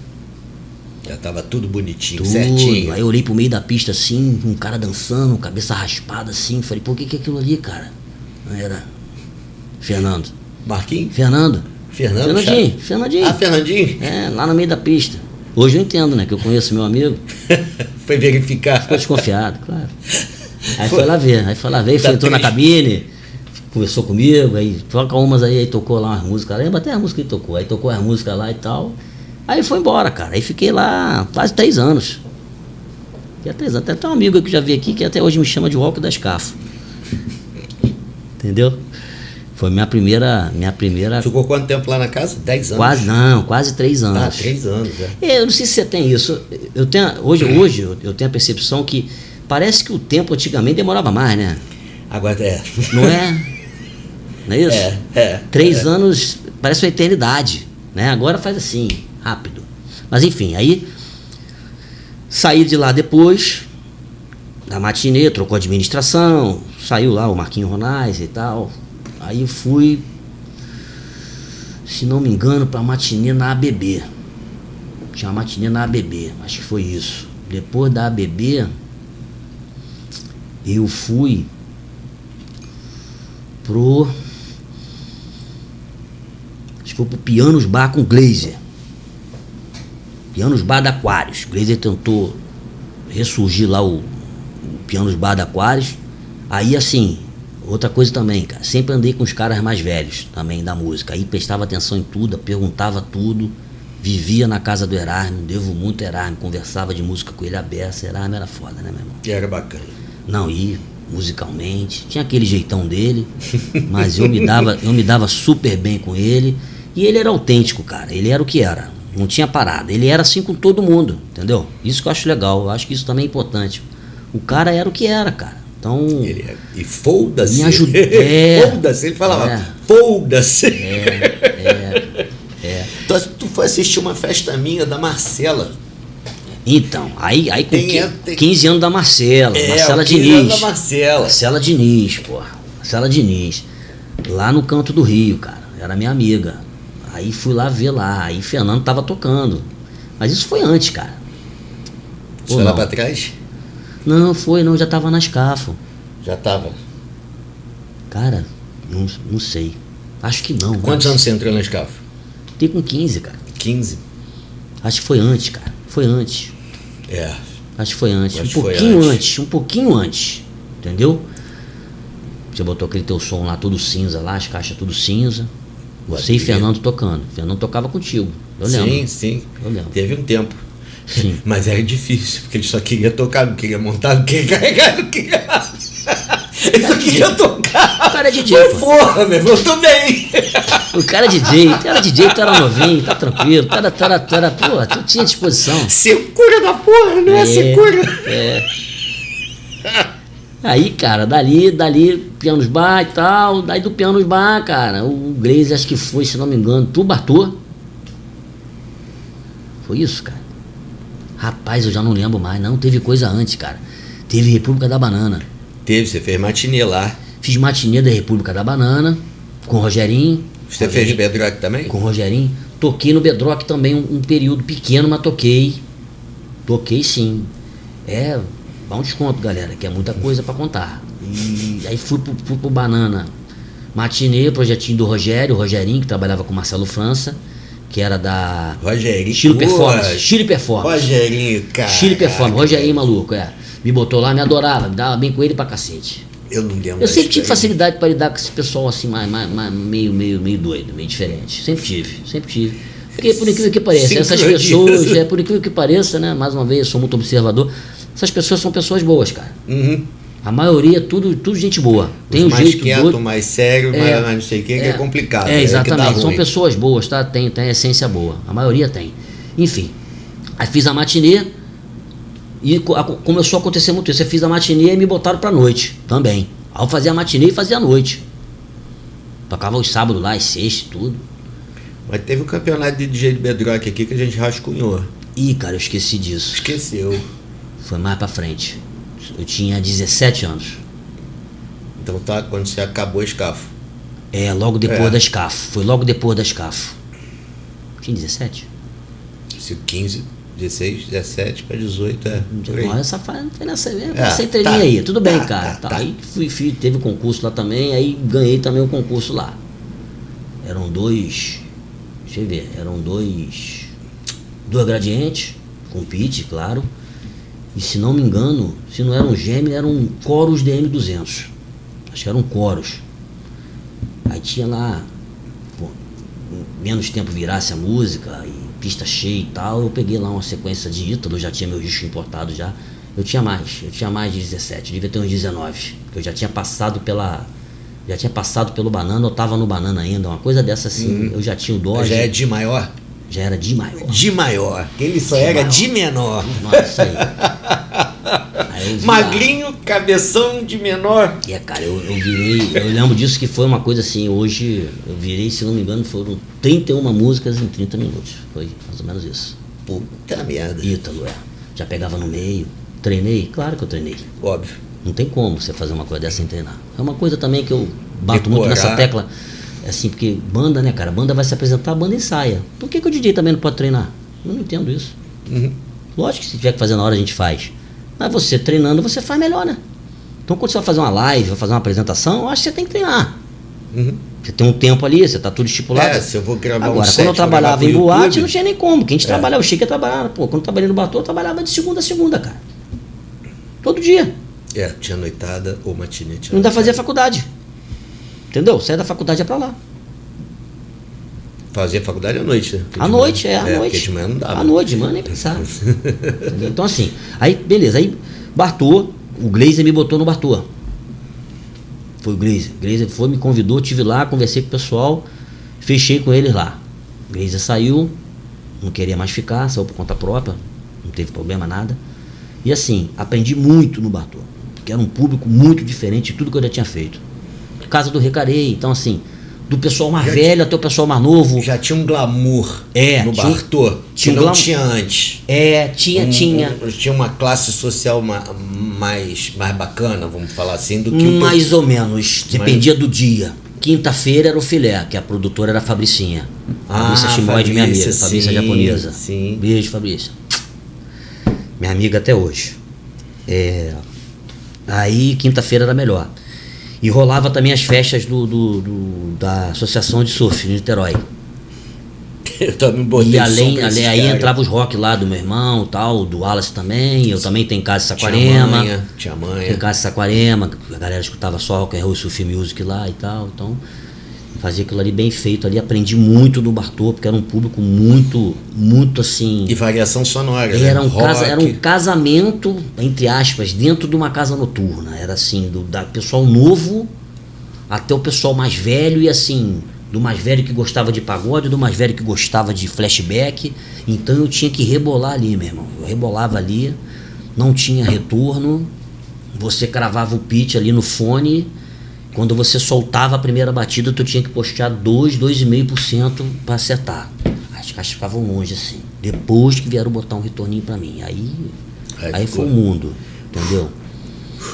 Já tava tudo bonitinho, certinho. Aí eu olhei pro meio da pista assim, um cara dançando, cabeça raspada assim. Falei, pô, o que é aquilo ali, cara? Era Fernando. Marquinhos? Fernandinho. Ah, Fernandinho? Lá no meio da pista. Hoje eu entendo, né? Que eu conheço meu amigo. Foi verificar. Ficou desconfiado, claro. Aí foi lá ver, entrou na cabine, conversou comigo, aí toca umas aí tocou lá umas músicas, lembra até a música que tocou, aí tocou as músicas lá e tal. Aí foi embora, cara. Aí fiquei lá quase 3 anos. Até um amigo que eu já vi aqui que até hoje me chama de Walk da Scafo. Entendeu? Foi minha primeira... Ficou quanto tempo lá na casa? 10 anos? Quase 3 anos. Ah, 3 anos, Eu não sei se você tem isso. Hoje eu tenho a percepção que parece que o tempo antigamente demorava mais, né? Agora Não é? Não é isso? 3 anos parece uma eternidade, né? Agora faz assim, rápido. Mas enfim, aí saí de lá depois da matinê, trocou a administração, saiu lá o Marquinho Ronais e tal. Aí eu fui, se não me engano, pra matinê na ABB. Tinha uma matinê na ABB, acho que foi isso. Depois da ABB, eu fui acho que foi pro Pianos Bar com Glazer. Pianos Bar da Aquários. O Glazer tentou ressurgir lá o Pianos Bar da Aquários. Aí assim, outra coisa também, cara, sempre andei com os caras mais velhos também da música. Aí prestava atenção em tudo, perguntava tudo. Vivia na casa do Erasmo, devo muito a Erasmo, conversava de música com ele aberto. Erasmo era foda, né, meu irmão? E era bacana. Não, e musicalmente, tinha aquele jeitão dele, mas eu me dava super bem com ele. E ele era autêntico, cara, ele era o que era, não tinha parada. Ele era assim com todo mundo, entendeu? Isso que eu acho legal, eu acho que isso também é importante. O cara era o que era, cara. Então, E foda-se. Me ajudou. Foda-se, ele falava, foda-se. Então, tu foi assistir uma festa minha da Marcela. Então, aí com Tem 15 anos da Marcela, Marcela 15 Diniz. anos da Marcela. Marcela Diniz, porra. Marcela Diniz. Lá no canto do Rio, cara. Era minha amiga. Aí fui lá ver lá. Aí Fernando tava tocando. Mas isso foi antes, cara. Você foi lá pra trás? Não, não, já tava na Scafo. Já tava. Cara, não sei. Acho que não. Quantos anos você entrou na Scafo? Tem com 15, cara. 15. Acho que foi antes, cara. Foi antes. É. Acho que foi antes. Acho Um que foi pouquinho antes. antes. Um pouquinho antes. Entendeu? Você botou aquele teu som lá todo cinza lá, as caixas tudo cinza. Você e Fernando tocando. Fernando tocava contigo. Eu lembro. Sim. Eu lembro. Teve um tempo. Sim. Mas era difícil, porque ele só queria tocar, não queria montar, não queria carregar, não queria. Ele só queria tocar. O cara é DJ, Foi pô. porra, meu irmão, eu tô bem. O cara é DJ. Tu era DJ, tu era novinho, tá tranquilo. Tu era, pô, tu tinha disposição. Secura da porra, não é secura. É. Aí, cara, dali, Pianos Bar e tal. Daí do Pianos Bar, cara, o Glazer, acho que foi, se não me engano, Tubartô. Foi isso, cara. Rapaz, eu já não lembro mais. Não, teve coisa antes, cara. Teve República da Banana. Teve, você fez matinê lá. Fiz matinê da República da Banana, com o Rogerinho. Você fez Bedrock também? Com o Rogerinho. Toquei no Bedrock também um período pequeno, mas toquei. Toquei sim. Dá um desconto, galera, que é muita coisa pra contar. E aí fui pro Banana. Matinê, projetinho do Rogerinho, que trabalhava com o Marcelo França, que era da Rogerinho. Chile Performance. Chile Performance. Rogerinho, cara. Chile Performance. Rogerinho, maluco, Me botou lá, me adorava, me dava bem com ele pra cacete. Eu não lembro. Eu sempre tive facilidade para lidar com esse pessoal assim, meio doido, meio diferente. Sempre tive. Porque por incrível que pareça, essas pessoas, por incrível que pareça, né? Mais uma vez, eu sou muito observador. Essas pessoas são pessoas boas, cara. Uhum. A maioria, tudo gente boa. Tem um mais jeito quieto, doido. mais sério, mais não sei o que é complicado. Exatamente. Que São pessoas boas, tá? Tem essência boa. A maioria tem. Enfim. Aí fiz a matinê. E começou a acontecer muito isso. Eu fiz a matinê e me botaram pra noite também. Aí eu fazia a matinê e fazia a noite. Tocava os sábados lá, as sextas, tudo. Mas teve um campeonato de DJ de Bedrock aqui que a gente rascunhou. Ih, cara, eu esqueci disso. Esqueceu. Foi mais pra frente. Eu tinha 17 anos. Então tá, quando você acabou o Scafo. Logo depois da Scafo. Foi logo depois da Scafo. Tinha 17? 15, 16, 17 para 18, por aí. Essa foi nessa entrelinha aí. Tudo bem, cara. Tá. Aí teve concurso lá também, aí ganhei também o concurso lá. Eram dois. Deixa eu ver. Eram dois gradientes, com pitch, claro. E se não me engano, se não eram gêmeos, eram coros DM200. Acho que eram coros. Aí tinha lá, menos tempo virasse a música, e pista cheia e tal, eu peguei lá uma sequência de Ítalo, já tinha meu disco importado já. Eu tinha mais de 17, eu devia ter uns 19. Eu já tinha passado pelo Banana, eu tava no Banana ainda, uma coisa dessa assim, eu já tinha o Dodge. Já é de maior? Já era de maior. De maior. Ele só era maior. De menor. Nossa, aí magrinho, cabeção de menor. Cara, eu lembro disso que foi uma coisa assim, hoje eu virei, se não me engano, foram 31 músicas em 30 minutos. Foi mais ou menos isso. Puta merda. Ítalo, já pegava no meio. Treinei? Claro que eu treinei. Óbvio. Não tem como você fazer uma coisa dessa sem treinar. É uma coisa também que eu bato muito nessa tecla. Assim, porque banda, né, cara? Banda vai se apresentar, a banda ensaia. Por que o DJ também não pode treinar? Eu não entendo isso. Uhum. Lógico que se tiver que fazer na hora, a gente faz. Mas você treinando, você faz melhor, né? Então, quando você vai fazer uma live, vai fazer uma apresentação, eu acho que você tem que treinar. Uhum. Você tem um tempo ali, você tá tudo estipulado. Se eu vou gravar Agora, set, quando eu trabalhava vou em gravar pro boate, YouTube. não tinha nem como. Quem a gente trabalhava, eu cheguei a trabalhar, pô, quando eu trabalhei no Bartô, eu trabalhava de segunda a segunda, cara. Todo dia. Tinha noitada ou matinê. Não ainda fazia faculdade. Entendeu? Saia da faculdade ia pra lá. Fazia faculdade à noite, né? Porque À de noite, manhã- à noite. Porque de manhã não dava. À noite, de manhã nem pensar. Entendeu? Então assim, aí beleza, aí Bartô, o Glazer me botou no Bartô. Foi o Glazer. O Glazer foi, me convidou, tive lá, conversei com o pessoal, fechei com eles lá. O Glazer saiu, não queria mais ficar, saiu por conta própria, não teve problema, nada. E assim, aprendi muito no Bartô, porque era um público muito diferente de tudo que eu já tinha feito. Casa do Recarei, então assim, do pessoal mais velho até o pessoal mais novo. Já tinha um glamour É, no tinha- Bartô, que tinha um não glamour. tinha antes. Tinha. Tinha uma classe social mais bacana, vamos falar assim, do que o Mais ou menos, dependia do dia. Quinta-feira era o filé, que a produtora era a Fabricinha. Fabrícia Chimoide, minha amiga, Fabrícia, Fabrícia sim, japonesa. sim. Beijo, Fabrícia. Minha amiga até hoje. Aí quinta-feira era melhor. E rolava também as festas da Associação de Surf de Niterói. Eu também botei E som além pra esses aí caras. entrava os rock lá do meu irmão, tal, do Wallace também. Eu também tenho casa em Tinha Saquarema. Tinha Tem manha. casa em Saquarema, a galera escutava só rock and roll, surf music lá e tal. Então, fazia aquilo ali bem feito ali. Aprendi muito do Bartô, porque era um público muito assim. E variação sonora, Era né? era um Rock. casamento, entre aspas, dentro de uma casa noturna. Era assim, da pessoal novo até o pessoal mais velho e assim, do mais velho que gostava de pagode, do mais velho que gostava de flashback. Então eu tinha que rebolar ali, meu irmão. Eu rebolava ali, não tinha retorno. Você cravava o pitch ali no fone. Quando você soltava a primeira batida, tu tinha que postear 2,5% para acertar. As caixas ficavam longe assim. Depois que vieram botar um retorninho para mim. Aí foi o mundo, entendeu?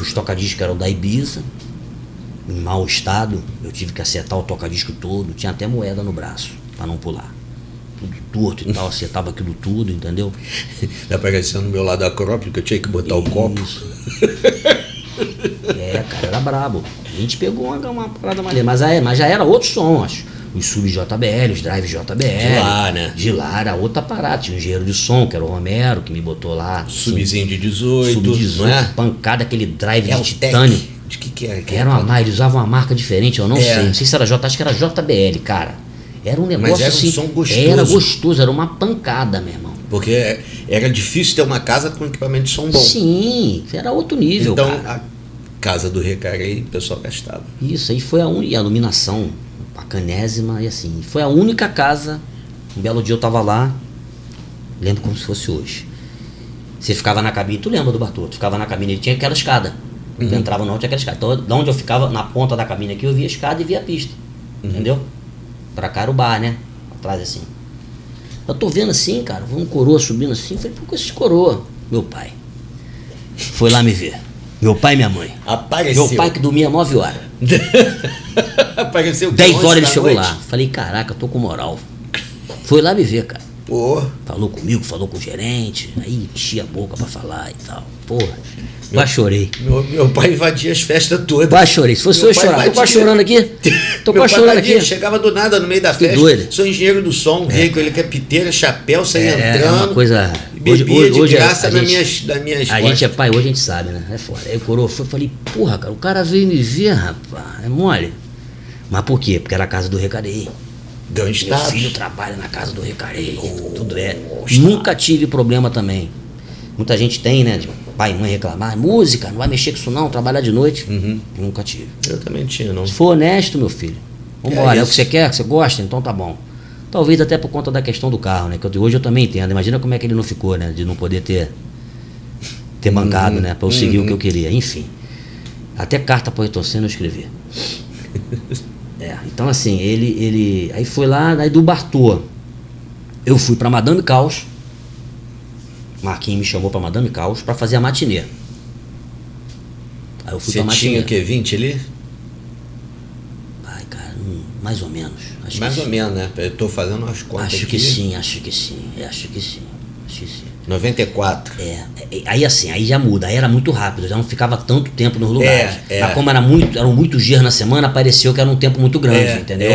Os tocadiscos eram da Ibiza, em mau estado. Eu tive que acertar o tocadisco todo. Tinha até moeda no braço, para não pular. Tudo torto e tal, acertava aquilo tudo, entendeu? Tá aparecendo no meu lado acróprio que eu tinha que botar o copo. Isso. Cara, era brabo. A gente pegou uma parada maneira, mas já era outro som, acho. Os sub JBL, os drive JBL. De lá, né? De lá era outra parada. Tinha um engenheiro de som, que era o Romero, que me botou lá. Subzinho de 18, Sub-18, não é? pancada, aquele drive É de o titânio. Tech. De que era? Era uma marca, eles usavam uma marca diferente, eu não sei. Não sei se era acho que era JBL, cara. Era um negócio Mas era um assim. som gostoso. Era gostoso, era uma pancada, meu irmão. Porque era difícil ter uma casa com equipamento de som bom. Sim, era outro nível, Então, cara. a casa do Recarei, o pessoal gastava. Isso aí foi e a iluminação bacanésima e assim. Foi a única casa. Um belo dia eu tava lá, lembro como se fosse hoje. Você ficava na cabine, tu lembra do Bartô? Tu ficava na cabine, ele tinha aquela escada. Tu entrava no alto, tinha aquela escada. Então, de onde eu ficava, na ponta da cabine aqui, eu via a escada e via a pista. Entendeu? Pra cá era o bar, né? Atrás assim. Eu tô vendo assim, cara, um coroa subindo assim. Falei, por que esse coroa? Meu pai. Foi lá me ver. Meu pai e minha mãe. Apareceu. Meu pai que dormia 9 horas. Apareceu 10 11 horas ele da chegou noite. lá. Falei, caraca, eu tô com moral. Foi lá me ver, cara. Pô, Falou comigo, falou com o gerente. Aí enchia a boca pra falar e tal. Porra. Quase chorei. meu pai invadia as festas todas. Quase chorei. Se fosse Meu eu pai chorar. Tô quase batia. chorando aqui. Tô Meu quase pai chorando batia, aqui. chegava do nada no meio da Fiquei festa. doido. Sou engenheiro do som, rico, ele quer piteira, chapéu, sair É entrando. uma coisa. Bebia de hoje graça a das gente- minhas A gente é pai, hoje a gente sabe, né? É foda. Aí o coroa foi, eu falei, porra, cara, o cara veio me ver, rapaz. É mole. Mas por quê? Porque era a casa do Recarei. Ganhou Meu status. filho trabalha na casa do Recarei. Tudo é. Nunca tive problema também. Muita gente tem, né? De pai e mãe reclamar. Música, não vai mexer com isso não, trabalhar de noite. Nunca tive. Eu também tinha, não. Se for honesto, meu filho, vambora. É o isso. que você quer, que você gosta, então tá bom. Talvez até por conta da questão do carro, né? Que hoje eu também entendo. Imagina como é que ele não ficou, né? De não poder ter bancado, né? Pra eu seguir o que eu queria. Enfim. Até carta pro Retorcendo eu escrevi. Então assim, ele. Aí foi lá, aí do Bartô. Eu fui pra Madame Caos. Marquinhos me chamou pra Madame Caos pra fazer a matinê. Aí eu fui Você pra matinê. tinha o quê? 20 ali? Ai, cara, mais ou menos. Acho Mais que ou menos, né? Eu tô fazendo umas contas Acho aqui. que sim, acho que sim. Acho que sim. 94. Aí assim, aí já muda, aí era muito rápido, já não ficava tanto tempo nos lugares. É. Mas como eram muitos dias na semana, pareceu que era um tempo muito grande, entendeu?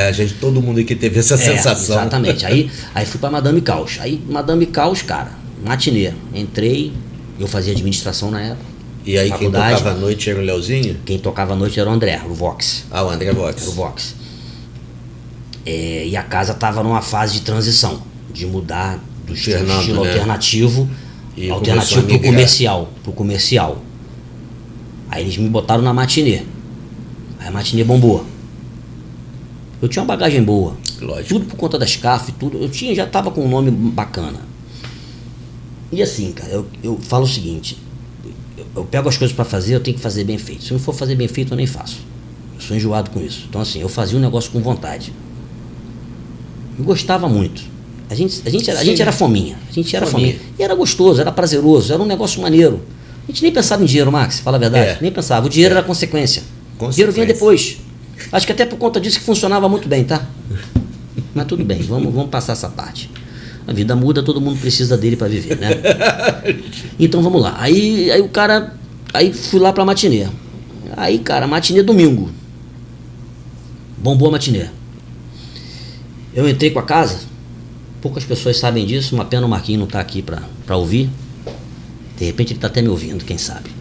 A gente, todo mundo aqui teve essa sensação. Exatamente. Aí fui pra Madame Caos. Aí Madame Caos, cara, matinê. Entrei, eu fazia administração na época. E aí faculdade. quem tocava à noite era o Leozinho? Quem tocava à noite era o André, o Vox. Ah, o André Vox. Era o Vox. E a casa tava numa fase de transição, de mudar do estilo alternativo, E alternativo começou a migrar. pro comercial. Aí eles me botaram na matinê. Aí a matinê bombou. Eu tinha uma bagagem boa. Lógico. Tudo por conta das CAF, tudo. Já tava com um nome bacana. E assim, cara, eu falo o seguinte, eu pego as coisas pra fazer, eu tenho que fazer bem feito. Se não for fazer bem feito, eu nem faço. Eu sou enjoado com isso. Então assim, eu fazia um negócio com vontade. Eu gostava muito. A gente era fominha. A gente era fominha. E era gostoso, era prazeroso, era um negócio maneiro. A gente nem pensava em dinheiro, Max, fala a verdade. Nem pensava. O dinheiro era consequência. O dinheiro vinha depois. Acho que até por conta disso que funcionava muito bem, tá? Mas tudo bem, vamos passar essa parte. A vida muda, todo mundo precisa dele para viver, né? Então vamos lá. Aí o cara. Aí fui lá pra matinê. Aí, cara, matinê domingo. Bombou a matinê. Eu entrei com a casa. Poucas pessoas sabem disso. Uma pena o Marquinhos não tá aqui pra ouvir. De repente ele tá até me ouvindo, quem sabe.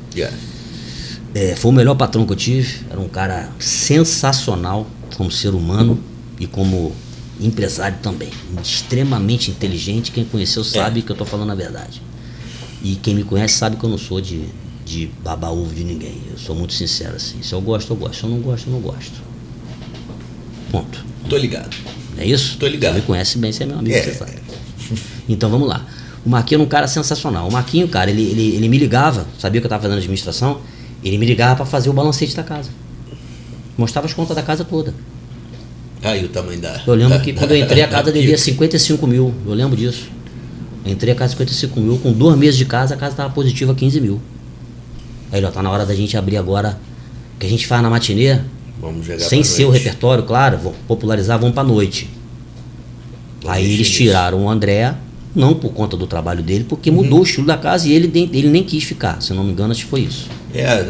Foi o melhor patrão que eu tive. Era um cara sensacional como ser humano e como empresário também. Extremamente inteligente. Quem conheceu sabe que eu tô falando a verdade. E quem me conhece sabe que eu não sou de babar ovo de ninguém. Eu sou muito sincero assim. Se eu gosto, eu gosto. Se eu não gosto, eu não gosto. Ponto. Tô ligado. É isso? Tô ligado. Você me conhece bem, você é meu amigo, você sabe. Então vamos lá. O Marquinho era um cara sensacional. O Marquinho, cara, ele me ligava, sabia que eu estava fazendo administração, ele me ligava para fazer o balancete da casa. Mostrava as contas da casa toda. Aí o tamanho da... Eu lembro que quando eu entrei a casa devia 55 mil, eu lembro disso. Eu entrei a casa 55 mil, com 2 meses de casa, a casa estava positiva 15 mil. Aí ele, ó, tá na hora da gente abrir agora, o que a gente faz na matinê, Vamos jogar sem ser o repertório, claro, vão popularizar, vão pra noite. Aí eles tiraram o André, não por conta do trabalho dele, porque mudou o estilo da casa e ele nem quis ficar. Se eu não me engano, acho que foi isso.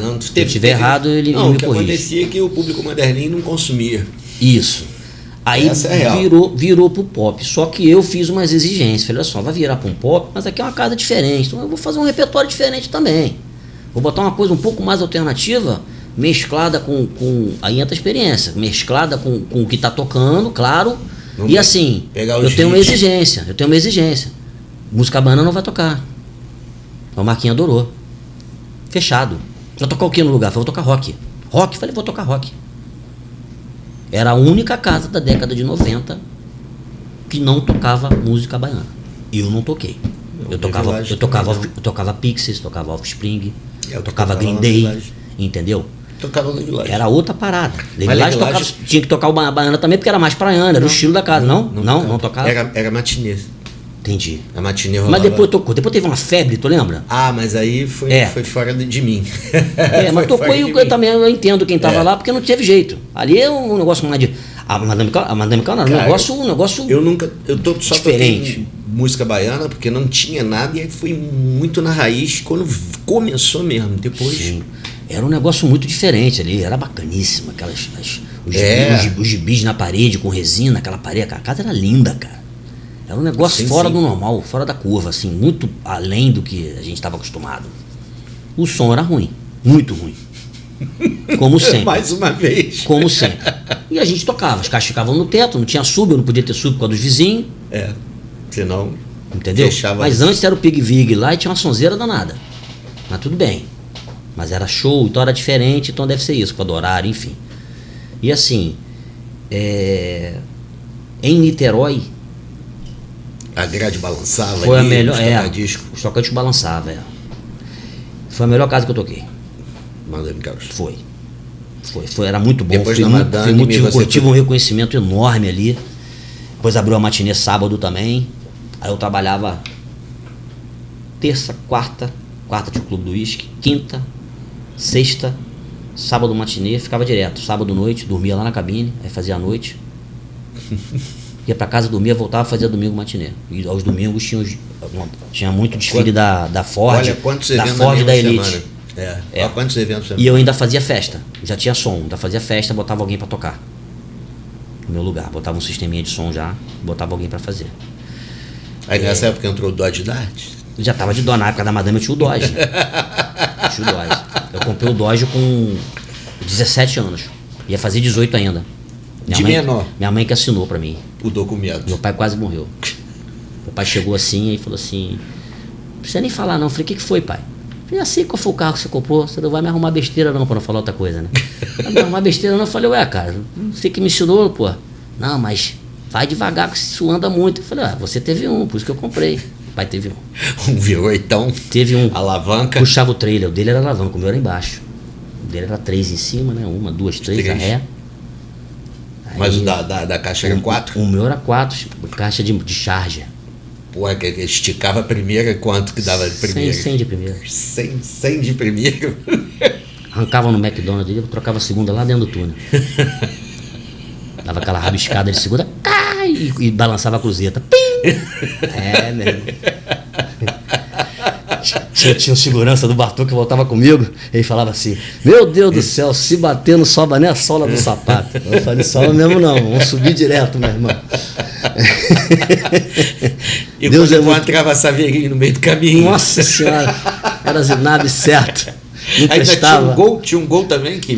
Não Se eu estiver errado, ele me o que corrige. acontecia é que o público moderninho não consumia. Isso. Aí virou pro pop. Só que eu fiz umas exigências. Falei, olha só, vai virar pra um pop, mas aqui é uma casa diferente. Então eu vou fazer um repertório diferente também. Vou botar uma coisa um pouco mais alternativa, mesclada com aí entra a experiência, mesclada com o que tá tocando, claro. E assim, eu tenho uma exigência. Música baiana não vai tocar. O Marquinhos adorou. Fechado. Vai tocar o que no lugar? Falei, vou tocar rock. Rock? Falei, vou tocar rock. Era a única casa da década de 90 que não tocava música baiana. E eu não toquei. Eu tocava Pixies, tocava Offspring, eu tocava Green Day, entendeu? Tocava no Village. Era outra parada. Village tinha que tocar o baiana também, porque era mais praiana, era o estilo da casa. Não tocava. Era matinê. Entendi. A matinê rolava. Mas depois tocou. Depois teve uma febre, tu lembra? Ah, mas aí foi fora de mim. Mas tocou e eu também eu entendo quem tava lá, porque não teve jeito. Ali é um negócio mais de... A Madame Cal não, Cara, um negócio eu tô só diferente. Música baiana, porque não tinha nada, e aí fui muito na raiz quando começou mesmo. Depois... Sim. Era um negócio muito diferente ali, era bacaníssimo. Os gibis na parede com resina, aquela parede, a casa era linda, cara. Era um negócio fora do normal, fora da curva, assim, muito além do que a gente estava acostumado. O som era ruim, muito ruim. Como sempre. Mais uma vez. Como sempre. E a gente tocava, as caixas ficavam no teto, não tinha sub, eu não podia ter sub por causa dos vizinhos. Senão. Entendeu? Fechava. Mas antes era o Pig Vig lá e tinha uma sonzeira danada. Mas tudo bem. Mas era show, então era diferente, então deve ser isso, por causa do horário, enfim. E assim, em Niterói, a grade balançava. Foi ali, a melhor. Os tocantes balançavam. Foi a melhor casa que eu toquei. Madame Caos. Foi, era muito bom. Depois da Madame, tive um reconhecimento enorme ali. Depois abriu a matinê sábado também. Aí eu trabalhava terça, quarta tinha o Clube do Whisky, quinta, sexta, sábado matinê, ficava direto. Sábado noite, dormia lá na cabine, aí fazia a noite. ia pra casa, dormia, voltava, fazia domingo matinê. E aos domingos tinha muito desfile da Ford, Olha quantos da eventos Ford na e da mesma Elite. semana. Olha quantos eventos E eu ainda fazia festa, já tinha som, ainda fazia festa, botava alguém pra tocar. No meu lugar, botava um sisteminha de som já, botava alguém pra fazer. Aí nessa época entrou o Dodge Dart. Eu já tava de Dodge, na época da Madame eu tinha o Dodge. Eu comprei o Dodge com 17 anos, ia fazer 18 ainda. Menor. Minha mãe que assinou pra mim. O documento. Meu pai quase morreu. Meu pai chegou assim e falou assim: não precisa nem falar não. Eu falei: o que foi, pai? Eu falei: assim, qual foi o carro que você comprou? Você não vai me arrumar besteira não, pra não falar outra coisa, né? Não vai me arrumar besteira não. Eu falei: ué, cara, você que me ensinou, pô. Não, mas vai devagar, que isso anda muito. Eu falei: você teve um, por isso que eu comprei. O pai teve um. Um V8, Teve um. alavanca. Puxava o trailer, o dele era alavanca, o meu era embaixo. O dele era 3 em cima, né? 1, 2, 3, a ré. Mas o da caixa era 4? O meu era 4, caixa de charger. Porra, que esticava a primeira, quanto que dava de primeira? 100 de primeira. 100 de primeira? Arrancava no McDonald's dele, trocava a segunda lá dentro do túnel. Dava aquela rabiscada de segunda, cai, e balançava a cruzeta. Pim! É, meu irmão. Tinha o segurança do Bartô que voltava comigo, ele falava assim: meu Deus do céu, se bater não soba nem a sola do sapato. Eu falei: sola mesmo não, vamos subir direto, meu irmão. E Deus quando é muito... encontrava a saveirinha no meio do caminho. Nossa senhora, era zinab certo. Não Ainda prestava. tinha um gol também que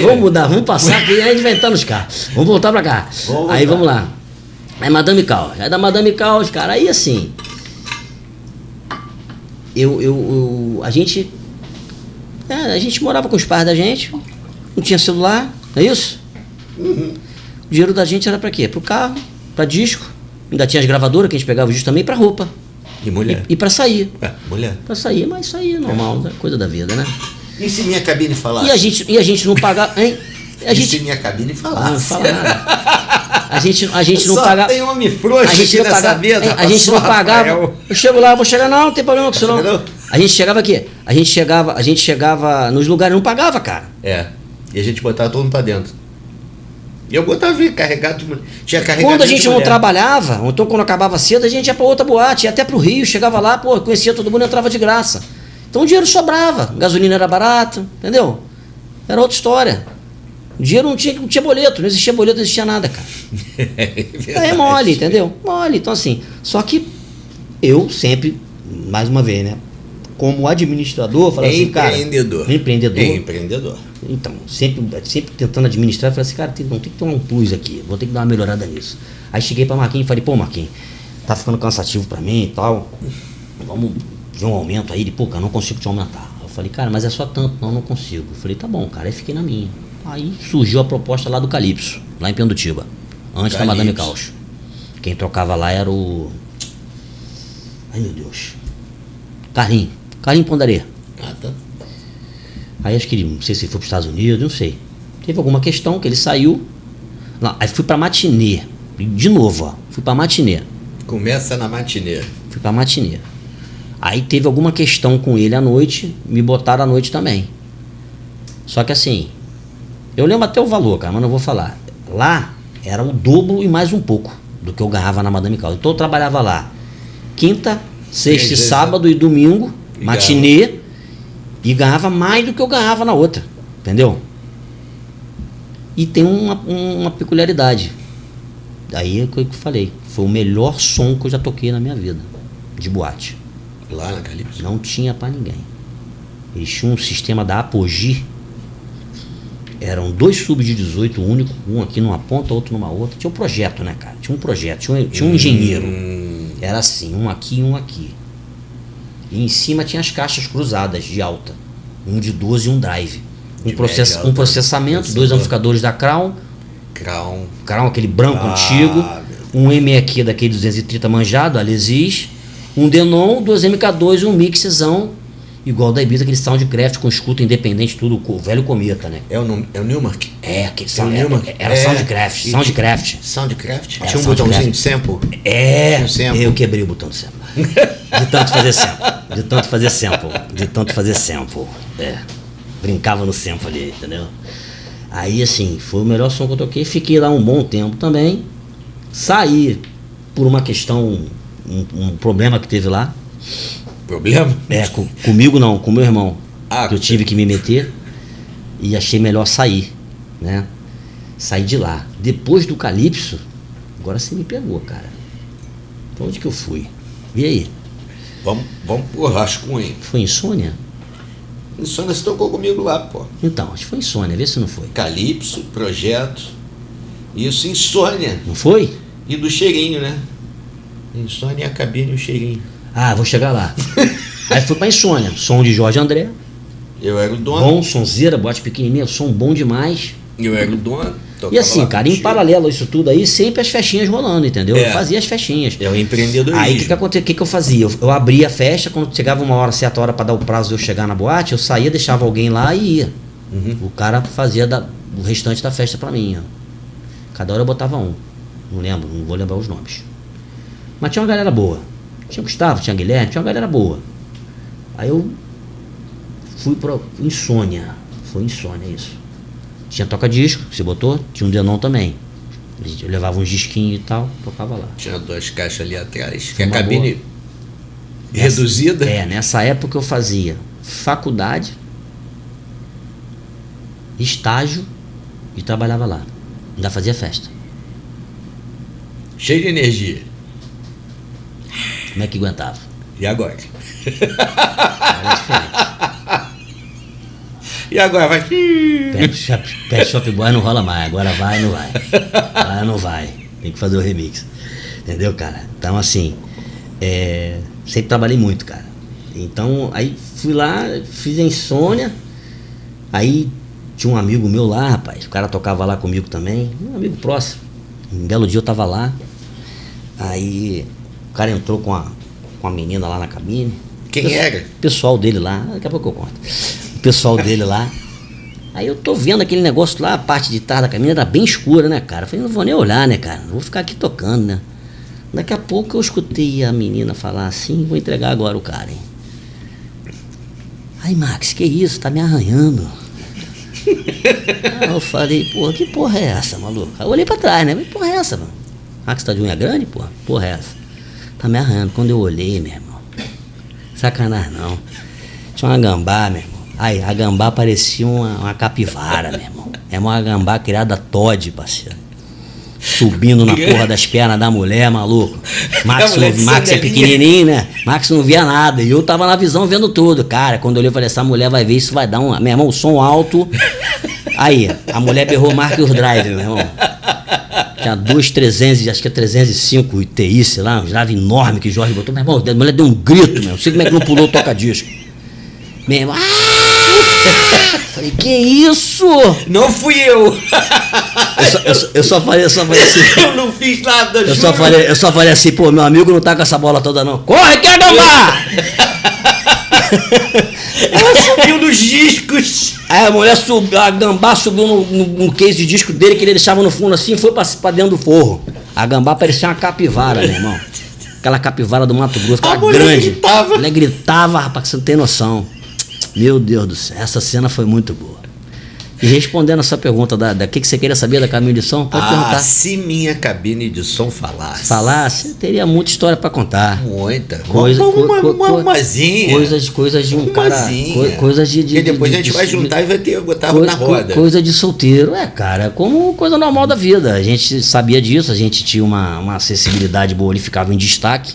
Vamos mudar, vamos passar, que aí a gente vai entrar nos carros. Vamos voltar pra cá. Aí vamos lá. Aí Madame Caos. Aí da Madame Caos, cara, aí assim. A gente morava com os pais da gente, não tinha celular, não é isso? Uhum. O dinheiro da gente era pra quê? Pro carro, pra disco, ainda tinha as gravadoras que a gente pegava o disco também, pra roupa. E mulher. E pra sair. Mulher. Pra sair, mas sair é normal, é coisa da vida, né? E se minha cabine falasse? E a gente não pagava, hein? Se minha cabine falasse? Não fala nada. A gente não Só pagava. tem homem frouxo A gente aqui não nessa pagava. mesa. A gente não pagava. Rafael. Eu chego lá, eu vou chegar, não tem problema com isso não. Não. A gente chegava aqui. A gente chegava nos lugares, não pagava, cara. É. E a gente botava todo mundo pra dentro. E eu botava carregado. Tinha carregado. Quando a gente não trabalhava, ou então quando acabava cedo, a gente ia pra outra boate, ia até pro Rio, chegava lá, pô, conhecia todo mundo e entrava de graça. Então o dinheiro sobrava, gasolina era barata, entendeu? Era outra história. O dinheiro não tinha boleto, não existia boleto, não existia nada, cara. É mole, entendeu? Mole. Então assim, só que eu sempre, mais uma vez, né? Como administrador, falava assim, cara... Empreendedor. Então, sempre tentando administrar, eu falei assim, cara, tem que ter um plus aqui, vou ter que dar uma melhorada nisso. Aí cheguei pra Marquinhos e falei: pô, Marquinhos, tá ficando cansativo pra mim e tal, vamos ver um aumento aí. Ele: pô, cara, não consigo te aumentar. Eu falei: cara, mas é só tanto. Não consigo. Eu falei: tá bom, cara. Aí fiquei na minha. Aí surgiu a proposta lá do Calypso, lá em Pendutiba, antes da Madame Caos. Quem trocava lá era o... ai, meu Deus, Carlinhos Pondaré. Ah, tá. Aí acho que ele, não sei se ele foi para os Estados Unidos, não sei. Teve alguma questão que ele saiu. Não, aí fui para matinê. De novo, ó. Fui para matinê. Começa na matinê. Fui para matinê. Aí teve alguma questão com ele à noite, me botaram à noite também. Só que assim, eu lembro até o valor, cara, mas não vou falar. Lá era o dobro e mais um pouco do que eu ganhava na Madame Caos. Então eu trabalhava lá quinta, sexta, sábado e domingo, matinê, e ganhava mais do que eu ganhava na outra, entendeu? E tem uma peculiaridade. Daí é o que eu falei, foi o melhor som que eu já toquei na minha vida, de boate. Lá na Calypso? Não tinha pra ninguém. Eles tinham um sistema da Apogee. Eram 2 subs de 18 único, um aqui numa ponta, outro numa outra. Tinha um projeto, né, cara? Tinha um projeto, tinha um engenheiro. Era assim, um aqui e um aqui. E em cima tinha as caixas cruzadas de alta. Um de 12 e um drive. Um processamento, 2 amplificadores da Crown, aquele branco antigo. Um ME daquele 230 manjado, Alesis. Um Denon, 2 MK2 e um mixzão igual da Ibiza, aquele Soundcraft com escuta independente, tudo, o velho Cometa, né? É o Newmark? É, aquele era Soundcraft. Soundcraft? Era Tinha um Soundcraft. botãozinho de sample? É, sample. eu quebrei o botão de sample. De tanto fazer sample. É. Brincava no sample ali, entendeu? Aí assim, foi o melhor som que eu toquei. Fiquei lá um bom tempo também. Saí por uma questão, um problema que teve lá. Problema? Comigo não, com meu irmão. Que eu com tive que me meter e achei melhor sair, né? Saí de lá. Depois do Calypso, agora você me pegou, cara. Pra onde que eu fui? E aí? Vamos pro Rascunho. Foi insônia? Insônia, você tocou comigo lá, pô. Então, acho que foi insônia, vê se não foi. Calypso, Projeto. Isso, Insônia. Não foi? E do Cheirinho, né? Insônia, a cabine e o Cheirinho. Ah, vou chegar lá. Aí fui pra insônia. Som de Jorge André. Eu era o dono. Bom, sonzeira, boate pequenininha, som bom demais. Eu era o dono. E assim, cara, em paralelo a isso tudo aí, sempre as festinhas rolando, entendeu? Eu fazia as festinhas. É o empreendedorismo. Aí o que eu fazia? Eu abria a festa, quando chegava uma hora, certa hora pra dar o prazo de eu chegar na boate, eu saía, deixava alguém lá e ia. O cara fazia o restante da festa pra mim, ó. Cada hora eu botava um. Não lembro, não vou lembrar os nomes. Mas tinha uma galera boa. Tinha Gustavo, tinha Guilherme, tinha uma galera boa. Aí eu fui pra insônia. Foi insônia isso. Tinha toca-disco, que você botou, tinha um Denon também. Eu levava uns disquinhos e tal, tocava lá. Tinha 2 caixas ali atrás. Foi Que a uma cabine reduzida. Nessa época eu fazia faculdade, estágio e trabalhava lá. Ainda fazia festa. Cheio de energia. Como é que aguentava? E agora? Era diferente. E agora vai. Pet Shop Boy não rola mais, agora vai, não vai. Vai, não vai. Tem que fazer o remix. Entendeu, cara? Então, assim, sempre trabalhei muito, cara. Então, aí fui lá, fiz a insônia. Aí tinha um amigo meu lá, rapaz. O cara tocava lá comigo também. Um amigo próximo. Um belo dia eu tava lá. Aí o cara entrou com a menina lá na cabine. Quem era? O pessoal dele lá, daqui a pouco eu conto. O pessoal dele lá. Aí eu tô vendo aquele negócio lá, a parte de trás da cabine era bem escura, né, cara? Eu falei, não vou nem olhar, né, cara? Não vou ficar aqui tocando, né? Daqui a pouco eu escutei a menina falar assim, vou entregar agora o cara, hein? Aí, Max, que isso? Tá me arranhando. Aí eu falei, porra, que porra é essa, maluco? Aí eu olhei pra trás, né? Que porra é essa, mano? Max tá de unha grande, porra? Porra é essa? Tá me arranhando. Quando eu olhei, meu irmão, sacanagem não. Tinha uma gambá, meu irmão. Aí, a gambá parecia uma capivara, meu irmão. É uma gambá criada Todd, parceiro. Subindo na porra das pernas da mulher, maluco. Max é pequenininho, né? Max não via nada. E eu tava na visão vendo tudo. Cara, quando eu olhei, eu falei, essa mulher vai ver, isso vai dar um... Meu irmão, som alto. Aí, a mulher berrou Marcos Drive, meu irmão. Tinha 300, acho que é 305 UTI, sei lá, um drive enorme que Jorge botou. Meu irmão, a mulher deu um grito, meu. Não sei como é que não pulou o toca-disco. Meu irmão, falei, que isso? Não fui eu! Eu só falei assim. Eu não fiz nada, Eu só falei assim, pô, meu amigo não tá com essa bola toda não. Corre, que é gambá! Ela subiu nos discos. Aí a mulher subiu, a gambá subiu no case de disco dele que ele deixava no fundo assim e foi pra dentro do forro. A gambá parecia uma capivara, meu irmão. Aquela capivara do Mato Grosso, aquela grande. Gritava. Ela gritava, rapaz, que você não tem noção. Meu Deus do céu, essa cena foi muito boa. E respondendo a sua pergunta da que você queria saber da cabine de som, pode perguntar. Se minha cabine de som falasse. Falasse, teria muita história pra contar. Muita. Umazinha. Coisas de um cara. Coisas de. E depois a gente vai juntar e vai botar na roda. Coisa de solteiro. Cara, como coisa normal da vida. A gente sabia disso, a gente tinha uma acessibilidade boa, ele ficava em destaque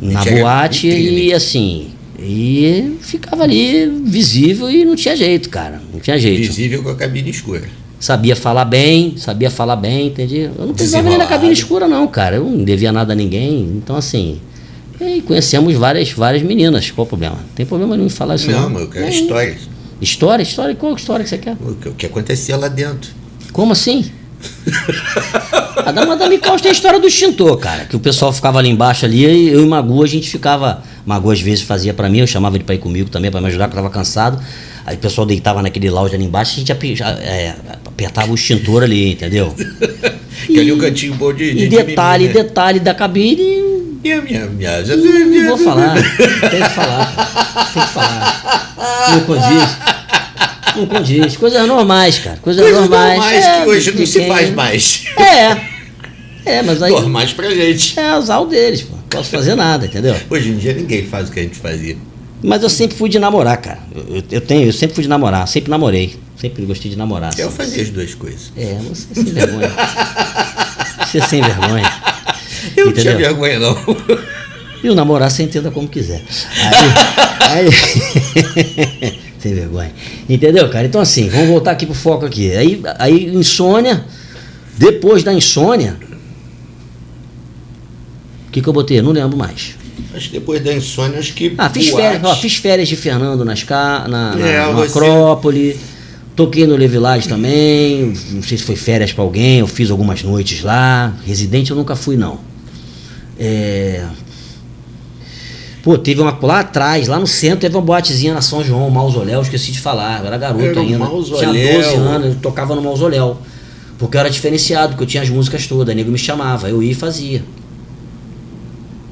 na boate e assim. E ficava ali visível e não tinha jeito, cara. Não tinha jeito. Visível com a cabine escura. Sabia falar bem, entendi. Eu não precisava nem na cabine escura, não, cara. Eu não devia nada a ninguém. Então, assim. E conhecemos várias meninas. Qual o problema? Não tem problema nenhum em falar isso, não. Não, eu quero história. História? Qual história que você quer? O que acontecia lá dentro. Como assim? A da Madame Caos tem a história do extintor, cara. Que o pessoal ficava ali embaixo ali e eu e Magu, a gente ficava. Magu às vezes fazia pra mim, eu chamava ele pra ir comigo também, pra me ajudar, porque eu tava cansado. Aí o pessoal deitava naquele lounge ali embaixo, a gente apertava o extintor ali, entendeu? Que ali o cantinho bom de detalhe da cabine. E a minha. Não vou falar. Tem que falar. Não condiz. Coisas normais, cara. Coisas normais que hoje não se faz mais. Mas aí... Normais pra gente. É azar o deles, pô. Não posso fazer nada, entendeu? Hoje em dia ninguém faz o que a gente fazia. Mas eu sempre fui de namorar, cara. Eu sempre fui de namorar, sempre namorei. Sempre gostei de namorar. Eu assim. fazia as duas coisas. Você é sem vergonha. Você é sem vergonha. Eu não Entendeu? tinha vergonha, não. E o namorar você entenda como quiser. Aí sem vergonha. Entendeu, cara? Então assim, vamos voltar aqui pro foco aqui. Aí insônia. Depois da insônia, o que eu botei? Não lembro mais. Acho que depois da insônia, acho que. Fiz boate. férias, fiz férias de Fernando na você- Acrópole. Toquei no Le Village também. Não sei se foi férias pra alguém. Eu fiz algumas noites lá. Residente eu nunca fui, não. Pô, teve uma lá atrás, lá no centro, teve uma boatezinha na São João, Mausoléu, esqueci de falar. Eu era garoto Era um ainda. Mausoléu. Tinha 12 anos, eu tocava no Mausoléu. Porque eu era diferenciado, porque eu tinha as músicas todas, nego me chamava, eu ia e fazia.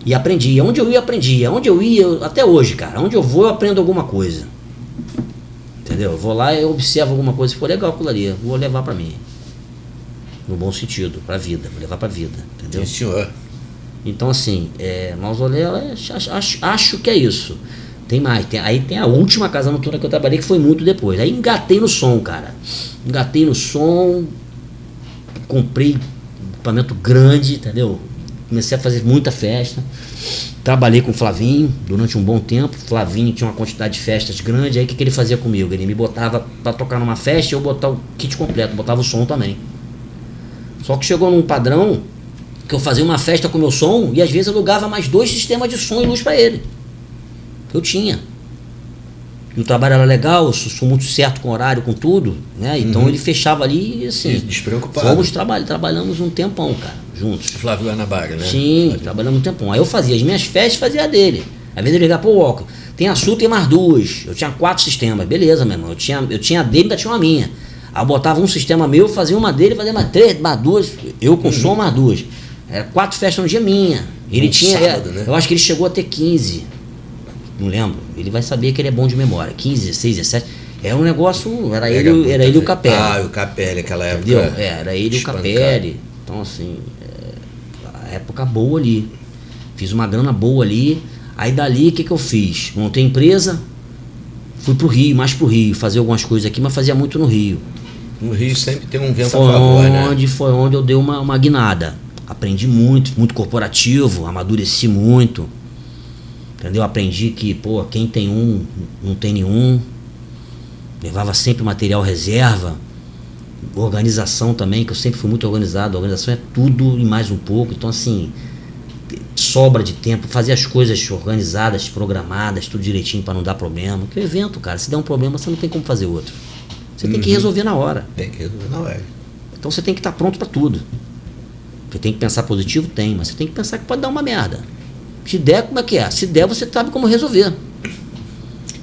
E aprendia. Onde eu ia, aprendia. Onde eu ia, até hoje, cara. Onde eu vou, eu aprendo alguma coisa. Entendeu? Eu vou lá e observo alguma coisa. Se for legal aquilo ali, eu vou levar pra mim. No bom sentido, pra vida. Vou levar pra vida. Entendeu? Sim, senhor. Então, assim, Mausoléu, acho que é isso. Tem mais. Aí tem a última casa noturna que eu trabalhei, que foi muito depois. Aí engatei no som, cara. Engatei no som. Comprei equipamento grande, entendeu? Comecei a fazer muita festa. Trabalhei com o Flavinho durante um bom tempo. O Flavinho tinha uma quantidade de festas grande. Aí o que ele fazia comigo? Ele me botava pra tocar numa festa e eu botava o kit completo, botava o som também. Só que chegou num padrão que eu fazia uma festa com o meu som e às vezes eu alugava mais 2 sistemas de som e luz pra ele. Que eu tinha. E o trabalho era legal, eu sou muito certo com horário, com tudo, né? Então ele fechava ali e assim. Despreocupado. Fomos trabalhamos um tempão, cara, juntos. Flávio Guanabara, né? Sim, trabalhamos um tempão. Aí eu fazia as minhas festas, fazia a dele. Às vezes eu ligava, pô, Walker, tem a sua, tem mais 2. Eu tinha 4 sistemas, beleza, meu irmão. Eu tinha a dele, ainda tinha uma minha. Aí eu botava um sistema meu, fazia uma dele, fazia mais 3, mais 2. Eu com som, mais 2. Era 4 festas no dia minha. Ele tinha. Sábado, né? Eu acho que ele chegou a ter 15. Não lembro. Ele vai saber que ele é bom de memória. 15, 16, 17. Era um negócio. Era ele e o Capelli. Ah, o Capelli, aquela época. Entendeu? Era ele e o espancado. Capelli. Então, assim, a época boa ali. Fiz uma grana boa ali. Aí dali, o que eu fiz? Montei empresa, fui pro Rio, mais pro Rio, fazer algumas coisas aqui, mas fazia muito no Rio. No Rio sempre tem um vento Foi a favor, né? onde eu dei uma guinada. Aprendi muito corporativo, amadureci muito. Entendeu? Aprendi que, pô, quem tem um, não tem nenhum. Levava sempre material reserva. Organização também, que eu sempre fui muito organizado. Organização é tudo e mais um pouco. Então, assim, sobra de tempo. Fazer as coisas organizadas, programadas, tudo direitinho para não dar problema. Porque o evento, cara, se der um problema, você não tem como fazer outro. Você tem que resolver na hora. Tem que resolver na hora. Então você tem que estar pronto para tudo. Você tem que pensar positivo? Tem, mas você tem que pensar que pode dar uma merda. Se der, como é que é? Se der, você sabe como resolver.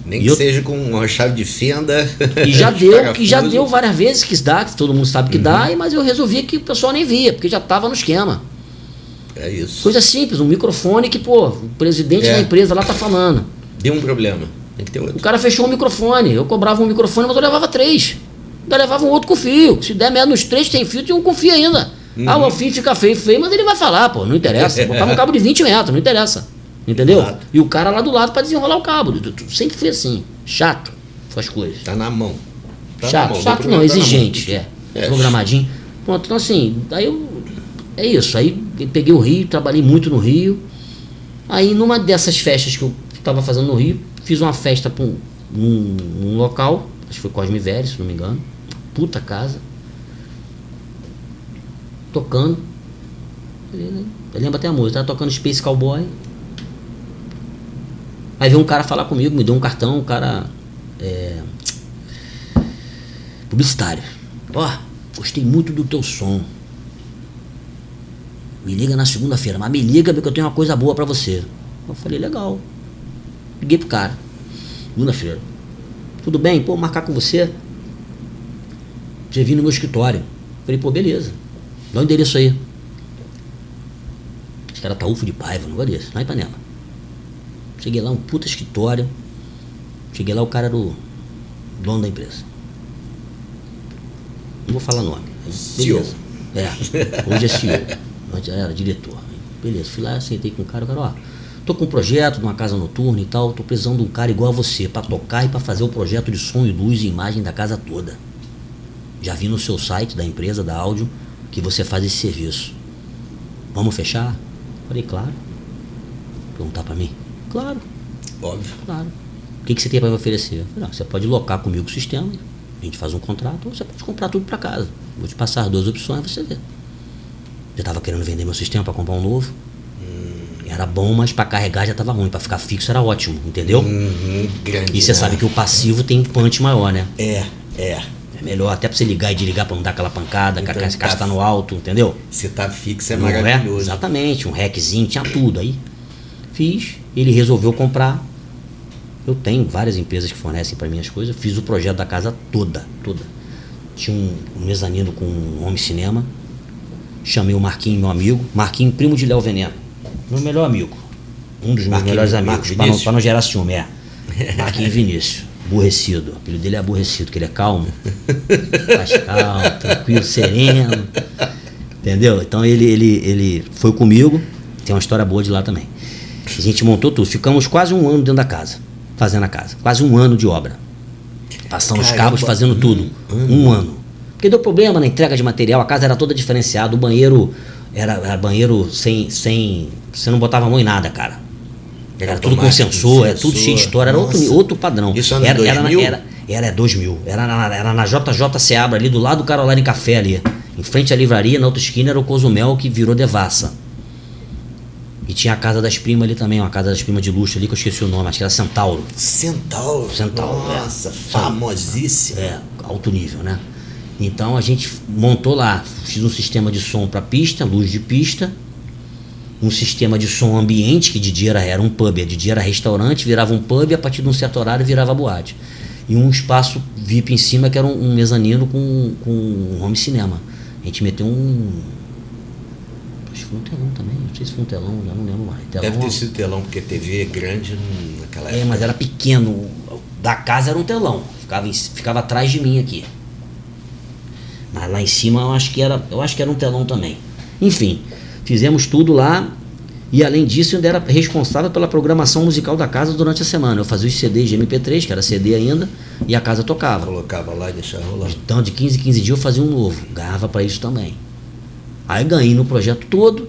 Nem que seja com uma chave de fenda. E já deu várias vezes que dá, que todo mundo sabe que dá, mas eu resolvi que o pessoal nem via, porque já estava no esquema. É isso. Coisa simples, um microfone que, pô, o presidente da empresa lá tá falando. Deu um problema. Tem que ter outro. O cara fechou o microfone, eu cobrava um microfone, mas eu levava 3. Ainda levava um outro com fio. Se der merda nos 3 tem fio, tem um com fio ainda. O fio fica feio, mas ele vai falar, pô, não interessa. Botava um cabo de 20 metros, não interessa. Entendeu? Exato. E o cara lá do lado pra desenrolar o cabo. Sempre foi assim, chato com as coisas. Tá na mão. Tá na Chato mão. não, Tá na exigente, mão. programadinho. Pronto, então assim, é isso. Aí eu peguei o Rio, trabalhei muito no Rio. Aí numa dessas festas que eu tava fazendo no Rio, fiz uma festa pra um local, acho que foi Cosme Velho, se não me engano. Puta casa. Tocando. Eu lembro até a música, tava tocando Space Cowboy. Aí veio um cara falar comigo, me deu um cartão, um cara publicitário. Ó, gostei muito do teu som. Me liga na segunda-feira, mas me liga porque eu tenho uma coisa boa pra você. Eu falei, legal. Liguei pro cara. Segunda-feira. Tudo bem? Pô, marcar com você? Você vir no meu escritório. Falei, pô, beleza. Dá o endereço aí. Acho que era Taúfo de Paiva, não desse, lá em Ipanema. Cheguei lá, um puta escritório. Cheguei lá, o cara era o dono da empresa. Não vou falar nome. CEO. Beleza. Hoje é CEO. Antes era diretor. Beleza, fui lá, sentei com o cara, ó, tô com um projeto de uma casa noturna e tal, tô precisando de um cara igual a você, pra tocar e pra fazer o projeto de som e luz e imagem da casa toda. Já vi no seu site da empresa, da áudio, que você faz esse serviço. Vamos fechar? Falei, claro. Perguntar pra mim? Claro. Óbvio. Claro. O que você tem para me oferecer? Eu falei, você pode locar comigo o sistema, a gente faz um contrato, ou você pode comprar tudo para casa. Vou te passar as 2 opções, você vê. Já estava querendo vender meu sistema para comprar um novo. Era bom, mas para carregar já estava ruim. Para ficar fixo era ótimo, entendeu? Grande, E você sabe que o passivo tem punch maior, né? É. É melhor até para você ligar e desligar para não dar aquela pancada, Então, que a caixa tá no alto, entendeu? Se tá fixo é Não maravilhoso. Exatamente, um rackzinho, tinha tudo aí. Fiz, ele resolveu comprar. Eu tenho várias empresas que fornecem para mim as coisas. Fiz o projeto da casa toda. Tinha um mezanino com um home cinema. Chamei o Marquinho, meu amigo. Marquinho, primo de Léo Veneno. Meu melhor amigo. Um dos meus melhores amigos. Para não gerar ciúme, Marquinho Vinícius. Aborrecido. O apelido dele é aborrecido, que ele é calmo. Mais calmo, tranquilo, sereno. Entendeu? Então ele foi comigo. Tem uma história boa de lá também. A gente montou tudo. Ficamos quase um ano dentro da casa. Fazendo a casa. Quase um ano de obra. Passando os cabos, fazendo tudo. Um ano. Porque deu problema na entrega de material. A casa era toda diferenciada. O banheiro era banheiro sem... Você não botava a mão em nada, cara. Era tudo com sensor, tudo cheio de história. Era outro padrão. Isso ano 2000? Era 2000. Era na JJ Seabra, ali do lado do Caroline Café ali. Em frente à livraria, na outra esquina era o Cozumel, que virou Devassa. E tinha a Casa das Primas ali também, uma Casa das Primas de luxo ali, que eu esqueci o nome, acho que era Centauro. Centauro. Nossa, famosíssimo. Alto nível, né? Então a gente montou lá, fiz um sistema de som para pista, luz de pista, um sistema de som ambiente, que de dia era um pub, de dia era restaurante, virava um pub e a partir de um certo horário virava boate. E um espaço VIP em cima, que era um mezanino com um home cinema. A gente meteu acho que foi um telão também, não sei se foi um telão, já não lembro mais. Telão, deve ter sido telão, porque TV é grande naquela época. mas era pequeno. Da casa era um telão, ficava atrás de mim aqui. Mas lá em cima eu acho que era um telão também. Enfim, fizemos tudo lá. E além disso, eu ainda era responsável pela programação musical da casa durante a semana. Eu fazia os CDs de MP3, que era CD ainda, e a casa tocava. Colocava lá e deixava rolar. Então, de 15 em 15 dias eu fazia um novo. Ganhava para isso também. Aí ganhei no projeto todo,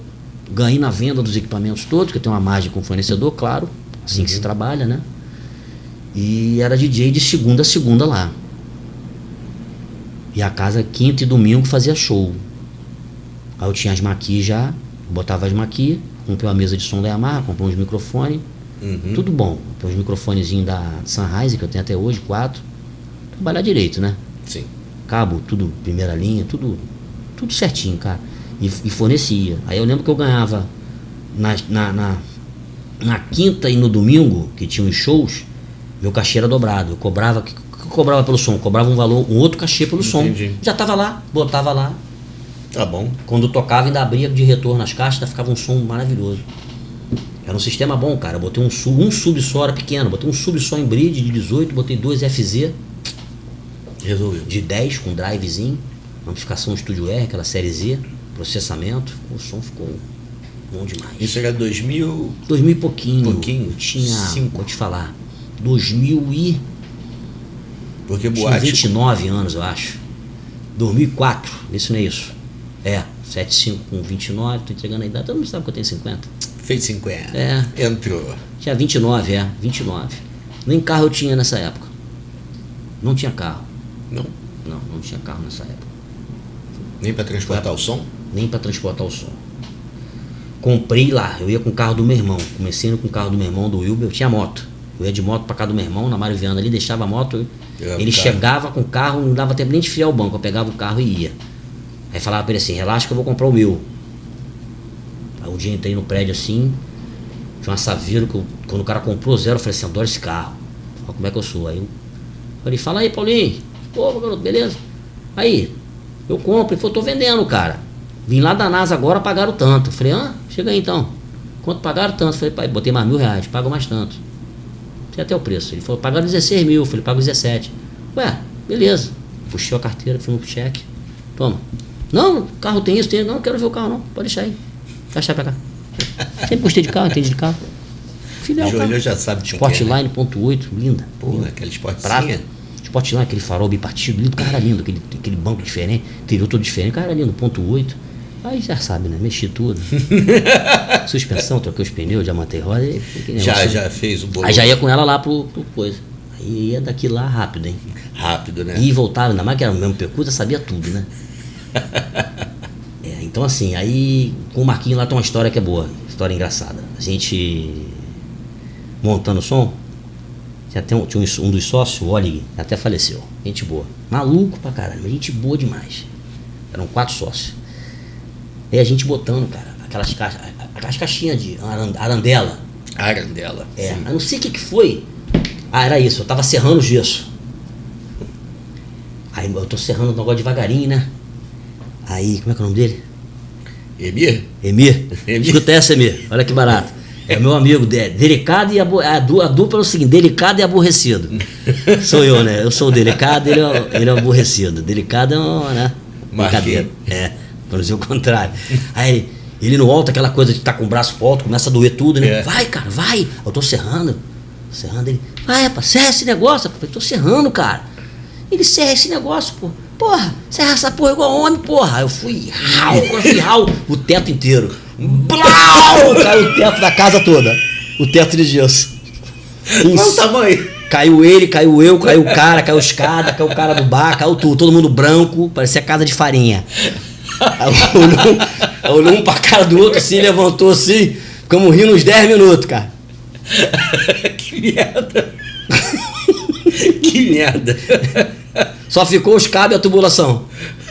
ganhei na venda dos equipamentos todos, que eu tenho uma margem com o fornecedor, claro, assim que se trabalha, né? E era DJ de segunda a segunda lá. E a casa, quinta e domingo, fazia show. Aí eu tinha as maquias já, botava as maquias, comprei uma mesa de som da Yamaha, comprei uns microfones, tudo bom. Comprei uns microfonezinhos da Sennheiser, que eu tenho até hoje, 4. Trabalhar direito, né? Sim. Cabo, tudo primeira linha, tudo certinho, cara. E fornecia. Aí eu lembro que eu ganhava na quinta e no domingo, que tinha os shows, meu cachê era dobrado. Eu cobrava, que eu cobrava pelo som? Eu cobrava um outro cachê pelo som. Já tava lá, botava lá. Tá bom. Quando tocava, ainda abria de retorno as caixas, ficava um som maravilhoso. Era um sistema bom, cara. Eu botei um sub só, era pequeno. Botei um sub só em bridge de 18, botei 2 FZ. Resolveu. De 10 com drivezinho. Amplificação Studio R, aquela série Z. Processamento. O som ficou bom demais. Isso era 2000? 2000 e pouquinho. Pouquinho? Eu tinha, 5. vou te falar, 2000 e... Porque tinha boate... 29 anos, eu acho. 2004, isso não é isso? 75 com 29, tô entregando a idade. Todo mundo sabe que eu tenho 50. Fez 50. Entrou. Tinha 29, 29. Nem carro eu tinha nessa época. Não tinha carro. Não? Não tinha carro nessa época. Nem para transportar o som? Nem para transportar o som. Comprei lá, eu ia com o carro do meu irmão. Comecei indo com o carro do meu irmão, do Wilber. Eu tinha moto. Eu ia de moto para casa do meu irmão, na Mário Viana ali, deixava a moto. Ele chegava com o carro, não dava tempo nem de esfriar o banco. Eu pegava o carro e ia. Aí falava pra ele assim, relaxa que eu vou comprar o meu. Aí um dia entrei no prédio assim, tinha uma Saveiro, que quando o cara comprou 0, eu falei assim, adoro esse carro. Olha como é que eu sou. Aí eu falei, fala aí, Paulinho. Pô, garoto, beleza? Aí, eu compro. Ele falou, tô vendendo, cara. Vim lá da NASA agora, pagaram tanto. Eu falei, chega aí então. Quanto pagaram tanto? Eu falei, pai, botei mais R$1.000, pago mais tanto. Sei até o preço. Ele falou, pagaram 16 mil. Eu falei, pago 17. Ué, beleza. Puxei a carteira, fui no cheque. Toma. Não, o carro tem isso, tem. Não, quero ver o carro não, pode deixar aí. Dá a chave pra cá. Sempre gostei de carro, entendi de carro. Filhão, Júlio cara. já sabe o que é, Sportline né? 1.8, linda. Pô, linda. aquela Prata. Sportzinha. Sportline, aquele farol bipartido, lindo, cara, era lindo, aquele banco diferente, interior todo diferente, cara, era lindo, 1.8. Aí já sabe, né? Mexi tudo. Suspensão, troquei os pneus, já matei roda. Já fez o bolo. Aí já ia com ela lá pro coisa. Aí ia daqui lá rápido, hein? Rápido, né? E voltava, ainda mais que era o mesmo percurso, eu sabia tudo, né? Então assim, aí com o Marquinhos lá tem uma história que é boa, história engraçada. A gente montando o som, tinha um dos sócios, o Olig, até faleceu. Gente boa. Maluco pra caralho, mas gente boa demais. Eram 4 sócios. E a gente botando, cara, aquelas caixinhas de arandela. Arandela. É, eu não sei o que foi. Ah, era isso, eu tava serrando o gesso. Aí eu tô serrando o negócio devagarinho, né? Aí, como é que é o nome dele? Emir? Emir. Escuta essa, Emir. Olha que barato. É meu amigo, delicado e a dupla é o seguinte, delicado e aborrecido. Sou eu, né? Eu sou o delicado, ele é o aborrecido. Delicado é uma, né? Brincadeira. É, para dizer o contrário. Aí ele no alto, aquela coisa de estar com o braço pro alto, começa a doer tudo, né? É. Vai, cara, vai. Eu tô serrando ele. Vai, rapaz, serra esse negócio. Eu tô serrando, cara. Ele serra esse negócio, pô. Porra, serra essa porra igual homem, porra. Aí eu fui rau, o teto inteiro. Blau! Caiu o teto da casa toda. O teto de gesso. Qual o tamanho? Caiu ele, caiu eu, caiu o cara, caiu escada, caiu o cara do bar, caiu tudo. Todo mundo branco, parecia casa de farinha. Aí olhou um pra cara do outro assim, levantou assim. Ficamos rindo uns 10 minutos, cara. Que merda. Que merda. Só ficou os cabos e a tubulação.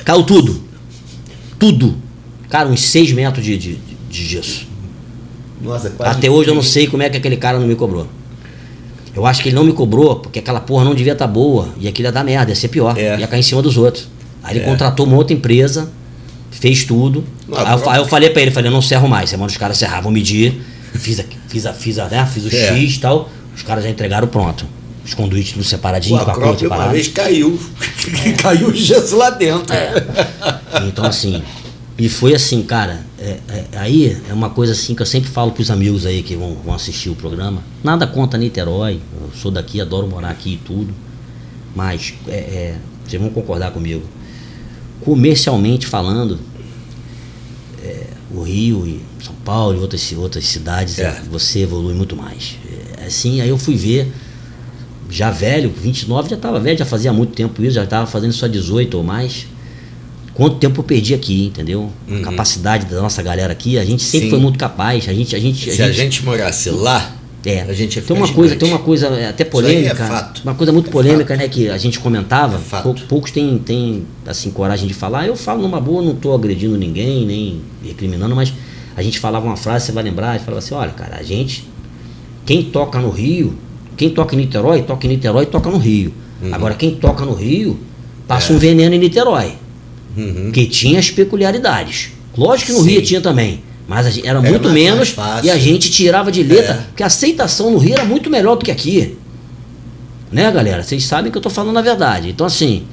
Caiu tudo. Tudo. Cara, uns 6 metros de gesso. Nossa, quase. Até hoje eu não sei como é que aquele cara não me cobrou. Eu acho que ele não me cobrou porque aquela porra não devia estar boa. E aquilo ia dar merda, ia ser pior. É. Ia cair em cima dos outros. Aí ele contratou uma outra empresa, fez tudo. Aí eu falei pra ele, eu não serro mais. Você manda os caras serrar, vou medir. Fiz o X e tal. Os caras já entregaram pronto. Os conduítes tudo separadinho, A com a ponte própria uma separada. vez caiu. Caiu o gesso lá dentro. Então assim, e foi assim, cara, aí é uma coisa assim que eu sempre falo pros amigos aí que vão assistir o programa. Nada contra Niterói, eu sou daqui, adoro morar aqui e tudo. Mas vocês vão concordar comigo. Comercialmente falando, o Rio e São Paulo e outras cidades, você evolui muito mais. Assim, aí eu fui ver, já velho, 29 já estava velho, já fazia muito tempo isso, já estava fazendo só 18 ou mais. Quanto tempo eu perdi aqui, entendeu? A capacidade da nossa galera aqui, a gente sempre foi muito capaz. Se a gente morasse lá, a gente ia tem ficar uma coisa até polêmica, Isso aí é fato. uma coisa muito polêmica, fato. né, que a gente comentava, Fato. poucos têm assim, coragem de falar. Eu falo numa boa, não estou agredindo ninguém, nem recriminando, mas a gente falava uma frase, você vai lembrar, a gente falava assim, olha, cara, quem toca no Rio, quem toca em Niterói, toca no Rio. Agora, quem toca no Rio, passa um veneno em Niterói. Que tinha as peculiaridades. Lógico que no Rio tinha também, mas era muito menos fácil. e a gente tirava de letra, porque a aceitação no Rio era muito melhor do que aqui. Né, galera? Vocês sabem que eu tô falando a verdade. Então, assim,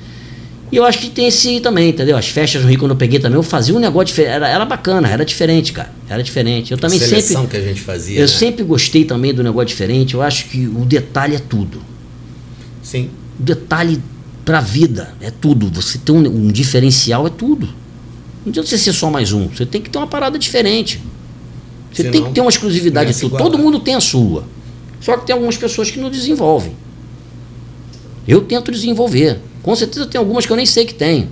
e eu acho que tem esse também, entendeu? As festas no Rio, quando eu peguei também, eu fazia um negócio diferente. Era bacana, era diferente, cara. Era diferente. Eu também a seleção que a gente fazia. Eu sempre gostei também do negócio diferente. Eu acho que o detalhe é tudo. Sim. O detalhe pra vida é tudo. Você ter um diferencial é tudo. Não adianta você ser só mais um. Você tem que ter uma parada diferente. Você Senão, tem que ter uma exclusividade não é de tudo. igual, Todo né? mundo tem a sua. Só que tem algumas pessoas que não desenvolvem. Eu tento desenvolver. Com certeza tem algumas que eu nem sei que tem.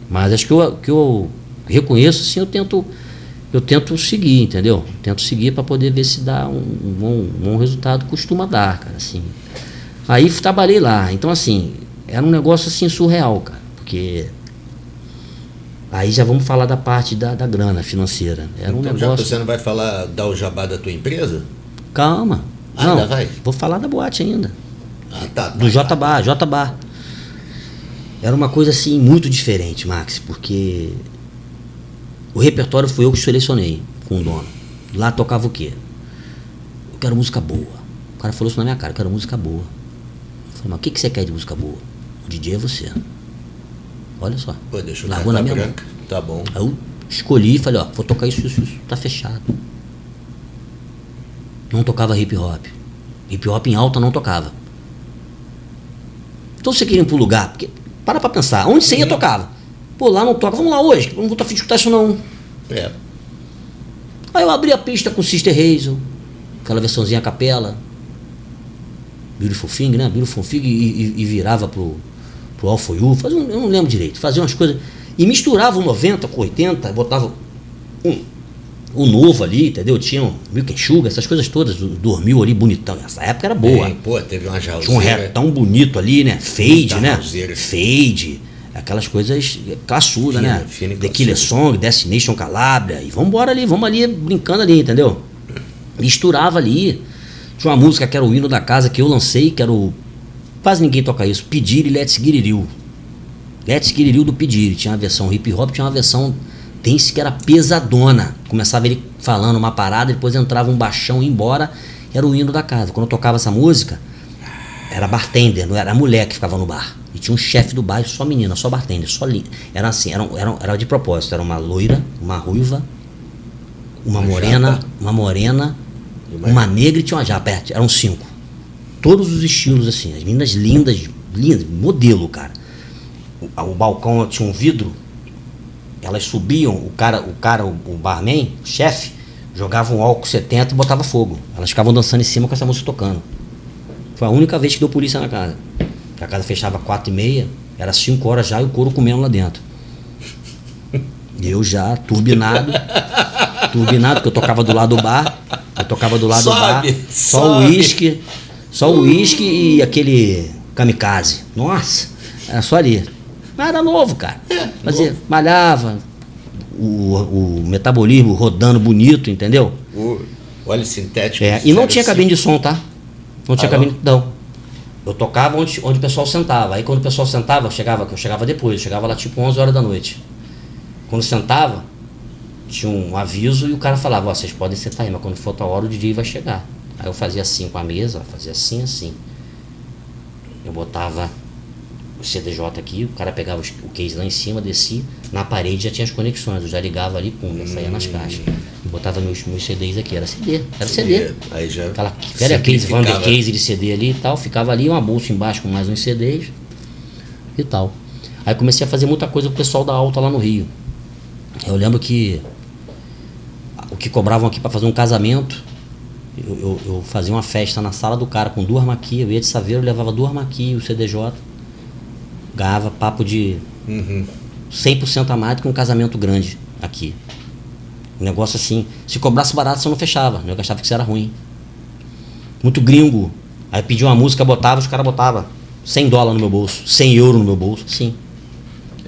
Mas as que eu reconheço, assim, eu tento seguir, entendeu? Tento seguir para poder ver se dá um bom resultado. Costuma dar, cara, assim. Aí trabalhei lá. Então, assim, era um negócio assim surreal, cara. Porque aí já vamos falar da parte da grana financeira. Era um Então, já negócio. que você não vai dar o jabá da tua empresa? Calma. Ainda Não, vai? vou falar da boate ainda. Tá. Do J-Bar. Era uma coisa assim muito diferente, Max, porque o repertório foi eu que selecionei com o dono. Lá tocava o quê? Eu quero música boa. O cara falou isso na minha cara, eu quero música boa. Eu falei, mas o que você quer de música boa? O DJ é você. Olha só. Pô, deixa eu Largou na carta minha mão. branca. Tá bom. Aí eu Escolhi e falei, ó, vou tocar isso, tá fechado. Não tocava hip hop. Hip hop em alta não tocava. Então você queria ir pro lugar, porque para pra pensar, onde você ia tocava? Pô, lá não toca, vamos lá hoje, não vou estar afim de escutar isso não. Aí eu abri a pista com Sister Hazel, aquela versãozinha a capela, Beautiful Thing, né? Beautiful Thing e virava pro All For You, eu não lembro direito, fazia umas coisas, e misturava o 90 com 80, botava o novo ali, entendeu? Tinha um Milk and Sugar, essas coisas todas, dormiu ali bonitão, essa época era boa. Pô, teve uma jauzeira. Tinha um retão bonito ali, né? Fade, né? Jauzeira. Fade. Aquelas coisas classudas, né? Fina e The Killer Song, Destination Calabria. E vamos ali, brincando ali, entendeu? Misturava ali. Tinha uma música que era o hino da casa que eu lancei, que era o... Quase ninguém toca isso. Pediri, Let's Get It Real. Let's Get It Real do Pediri. Tinha uma versão hip hop, tinha uma versão dance que era pesadona. Começava ele falando uma parada, depois entrava um baixão e ia embora. Era o hino da casa. Quando eu tocava essa música, era bartender, não era mulher que ficava no bar. E tinha um chefe do bar, só menina, só bartender, só linda. Era assim, era de propósito. Era uma loira, uma ruiva, uma morena, uma negra e tinha uma japa. Eram 5. Todos os estilos assim, as meninas lindas, modelo, cara. O balcão tinha um vidro, elas subiam, o barman, o chefe, jogava um álcool 70 e botava fogo. Elas ficavam dançando em cima com essa música tocando. Foi a única vez que deu polícia na casa. A casa fechava 4h30, era 5 horas já e o couro comendo lá dentro. E eu já, turbinado, porque eu tocava do lado do bar. Só o uísque e aquele kamikaze. Nossa, era só ali. Mas era novo, cara. Malhava, o metabolismo rodando bonito, entendeu? O óleo sintético. E não tinha cabine de som, tá? Não tinha cabine, não. Eu tocava onde o pessoal sentava. Aí quando o pessoal sentava, eu chegava depois, eu chegava lá tipo 11 horas da noite. Quando sentava, tinha um aviso e o cara falava, ó, vocês podem sentar aí, mas quando for a hora o DJ vai chegar. Aí eu fazia assim com a mesa, fazia assim. Eu botava o CDJ aqui, o cara pegava o case lá em cima, descia, na parede já tinha as conexões, eu já ligava ali, pum, já saía nas caixas. E botava meus CDs aqui, era CD. Aí já aquela velha case, Vander case de CD ali e tal, ficava ali, uma bolsa embaixo com mais uns CDs e tal. Aí comecei a fazer muita coisa pro pessoal da alta lá no Rio. Eu lembro que o que cobravam aqui para fazer um casamento, eu fazia uma festa na sala do cara com 2 maquias, eu ia de Saveiro, levava 2 maquias, o CDJ, ganhava papo de 100% a mais do que um casamento grande aqui. Um negócio assim, se cobrasse barato você não fechava, eu achava que isso era ruim. Muito gringo, aí pediu uma música, botava, os caras botavam $100 no meu bolso, 100 euros no meu bolso, sim.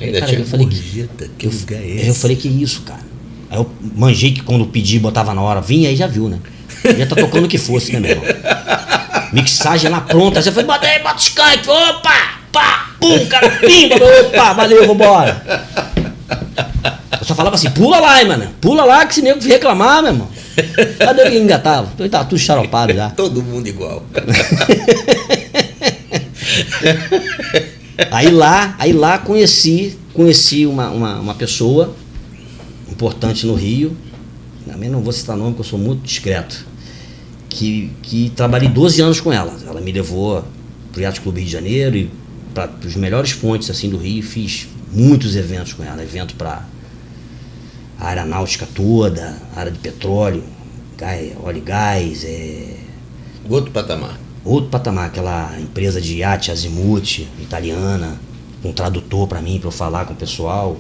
Ainda cara, tinha gorjeta, que lugar é esse? Eu falei, que isso, cara? Aí eu manjei que quando pedi, botava na hora, vinha aí já viu, né? Já tá tocando o que fosse, né, meu irmão? Mixagem lá pronta, você foi, bota o Skype, opa, pá, pum, cara, pimba, opa, valeu, vambora. Eu só falava assim, pula lá, hein, mano, pula lá que se nego reclamar, meu irmão. Cadê que engatava? Então ele tava tudo xaropado já. Todo mundo igual. Aí lá conheci uma pessoa importante no Rio, também não vou citar nome porque eu sou muito discreto, que trabalhei 12 anos com ela. Ela me levou pro Yacht Clube Rio de Janeiro e para os melhores pontes assim do Rio, fiz muitos eventos com ela, evento para a área náutica toda, área de petróleo, óleo e gás, outro patamar, aquela empresa de iate Azimuth, italiana, um tradutor para mim, para eu falar com o pessoal,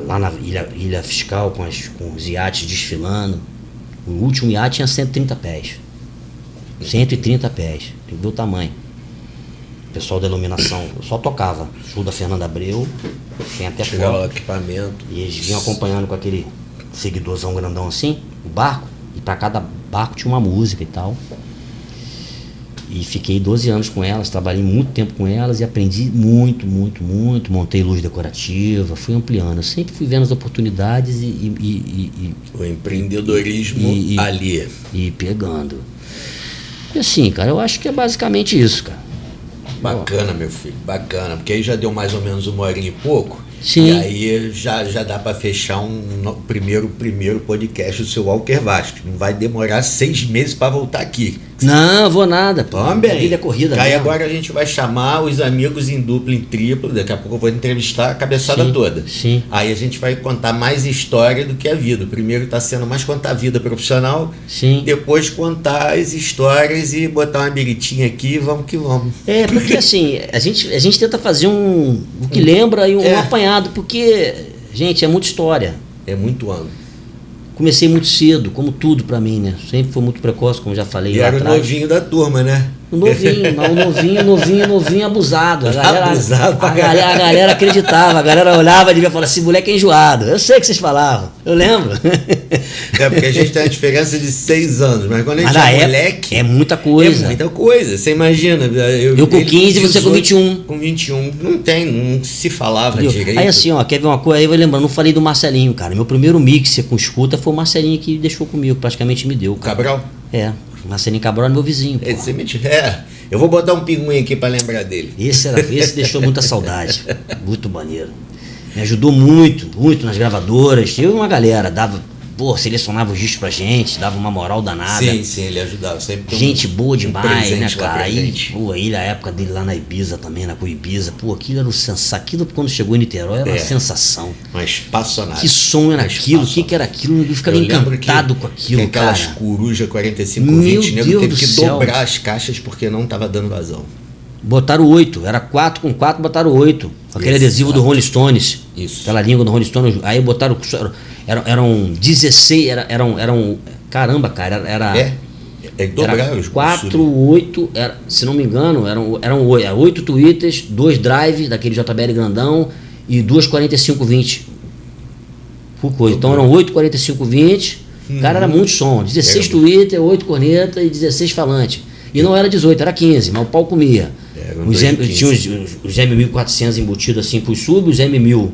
lá na Ilha Fiscal, com os iates desfilando. O último iate tinha 130 pés. 130 pés, tem que ver o tamanho. O pessoal da iluminação, eu só tocava. Show da Fernanda Abreu, tem até foto. Equipamento. E eles vinham acompanhando com aquele seguidorzão grandão assim, o barco, e para cada barco tinha uma música e tal. E fiquei 12 anos com elas, trabalhei muito tempo com elas e aprendi muito, montei luz decorativa, fui ampliando. Eu sempre fui vendo as oportunidades o empreendedorismo ali. E pegando. E assim, cara, eu acho que é basicamente isso, cara. Bacana, meu filho, bacana. Porque aí já deu mais ou menos 1 horinha e pouco. Sim. E aí já dá para fechar primeiro podcast do seu Walker Vasco. Não vai demorar 6 meses para voltar aqui. Não, vou nada, pô. Também. A vida é corrida Aí mesmo. agora a gente vai chamar os amigos em dupla, em triplo. Daqui a pouco eu vou entrevistar a cabeçada Sim, toda. sim. Aí a gente vai contar mais história do que a vida. O primeiro está sendo mais contar a vida profissional. Sim. Depois contar as histórias e botar uma biritinha aqui, vamos que vamos. É, porque assim, a gente tenta fazer o que lembra e um apanhado, porque, gente, é muita história. É muito ano. Comecei muito cedo, como tudo pra mim, né? Sempre foi muito precoce, como já falei E lá era o atrás. novinho da turma, né? O novinho, mas o novinho abusado. Abusado pra A galera acreditava, a galera olhava e devia falar, esse moleque é enjoado. Eu sei que vocês falavam, eu lembro. É porque a gente tem uma diferença de 6 anos, mas quando a gente Mas na é época, moleque. é muita coisa. É muita coisa, você imagina. Eu com 15 e você com 21. Com 21. Não se falava direito. Aí assim, ó, quer ver uma coisa? Aí eu vou lembrando, não falei do Marcelinho, cara. Meu primeiro mixer com escuta foi o Marcelinho que deixou comigo, praticamente me deu. Cara. Cabral? É, o Marcelinho Cabral é meu vizinho. Pô. Esse eu vou botar um pinguim aqui pra lembrar dele. Esse deixou muita saudade. Muito maneiro. Me ajudou muito nas gravadoras. Eu e uma galera, selecionava os discos pra gente, dava uma moral danada. Sim, ele ajudava. Sempre tem Gente boa demais, né, presente lá cara? pra Aí, gente. pô, aí na época dele lá na Ibiza também, na Coibiza, pô, aquilo era aquilo quando chegou em Niterói era uma sensação. Uma espaçonada. Que som era aquilo? O que era aquilo? Eu ficava encantado com aquilo, tem aquelas cara. coruja 4520, Meu nego Deus teve do que céu. dobrar as caixas porque não tava dando vazão. Botaram 8, era 4 com 4, botaram 8. Aquele adesivo do Rolling Stones. Isso. Aquela língua do Rolling Stones. Aí botaram. Eram 16, eram. Caramba, cara, Dobraram os 4, 8, se não me engano, eram 8 tweeters, 2 drive daquele JBL grandão e 2 4520. Full coisa. Então eram 8 4520. Cara, era muito som. 16 Twitter, 8 corneta e 16 falante. E não era 18, era 15, mas o pau comia. Tinha os M1400 embutidos assim pros sub, os M1000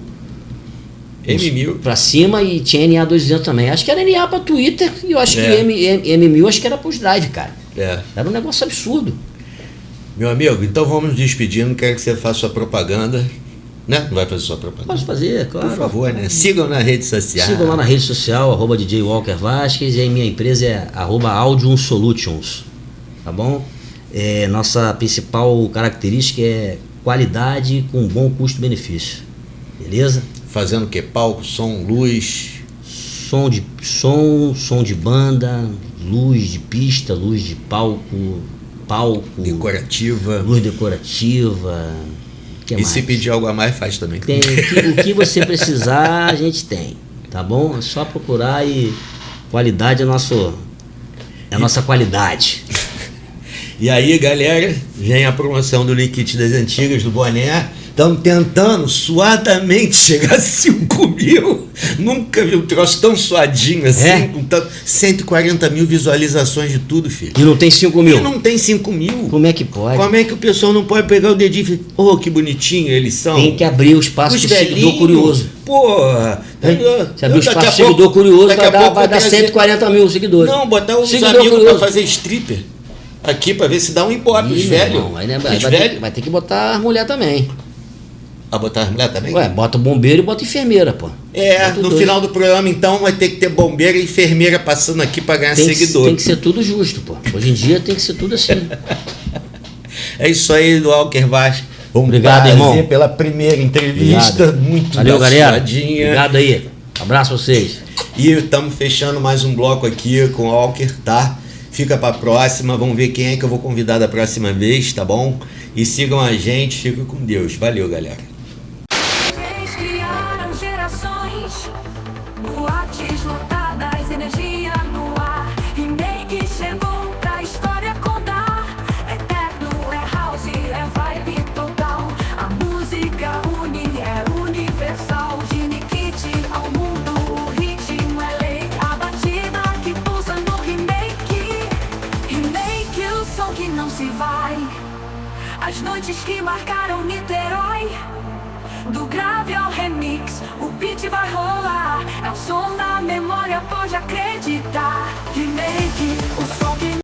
M1000 pra cima e tinha NA200 também. Acho que era NA pra Twitter e eu acho que M1000 acho que era pros drive, cara. Era um negócio absurdo. Meu amigo, então vamos nos despedindo. Quero que você faça sua propaganda. Né? Não vai fazer sua propaganda? Posso fazer, claro. Por favor, né? Sigam na rede social. Sigam lá na rede social, @DJ Walker Vasquez, e aí minha empresa é @Audium Solutions. Tá bom? Nossa principal característica é qualidade com bom custo-benefício. Beleza? Fazendo o quê? Palco, som, luz? Som de banda, luz de pista, luz de palco, Decorativa. luz decorativa. Que E mais? se pedir algo a mais, faz também. Tem, o que você precisar, a gente tem. Tá bom? É só procurar e qualidade é a nossa qualidade. E aí, galera, vem a promoção do Liquid das Antigas, do boné. Estamos tentando suadamente chegar a 5 mil. Nunca vi um troço tão suadinho assim, com 140 mil visualizações de tudo, filho. E não tem 5 mil? E não tem 5 mil. Como é que pode? Como é que o pessoal não pode pegar o dedinho e falar, que bonitinho eles são? Tem que abrir o espaço Os pro seguidor curioso. Porra! Se abrir o espaço pro seguidor curioso, vai dar 140 mil seguidores. Não, botar os Seguidor amigos curioso. pra fazer stripper aqui pra ver se dá um ibope, os Ih, velhos. irmão, aí, né, Os velhos. vai ter que botar a mulher também. A botar as mulheres também? Ué, bota o bombeiro e bota a enfermeira, pô. Bota No dois. final do programa, então, vai ter que ter bombeira e enfermeira passando aqui pra ganhar seguidor. Tem que ser tudo justo, pô. Hoje em dia tem que ser tudo assim. É isso aí do Walker Vasco. Obrigado, irmão. Pela primeira entrevista. Obrigado. Muito Valeu, galera. suadinha. Obrigado aí. Abraço a vocês. E estamos fechando mais um bloco aqui com o Walker, tá? Fica pra próxima, vamos ver quem é que eu vou convidar da próxima vez, tá bom? E sigam a gente, fica com Deus. Valeu, galera. Eles criaram gerações, boates lotadas, energia no ar. Remake chegou pra história contar. Eterno é house, é vibe total. A música une, é universal. De Nikit ao mundo, o ritmo é lei. A batida que pulsa no remake. Remake, o som que não se vai. As noites que marcaram Niterói. Do grave ao remix, o beat vai rolar. É o som da memória, pode acreditar. Remake, o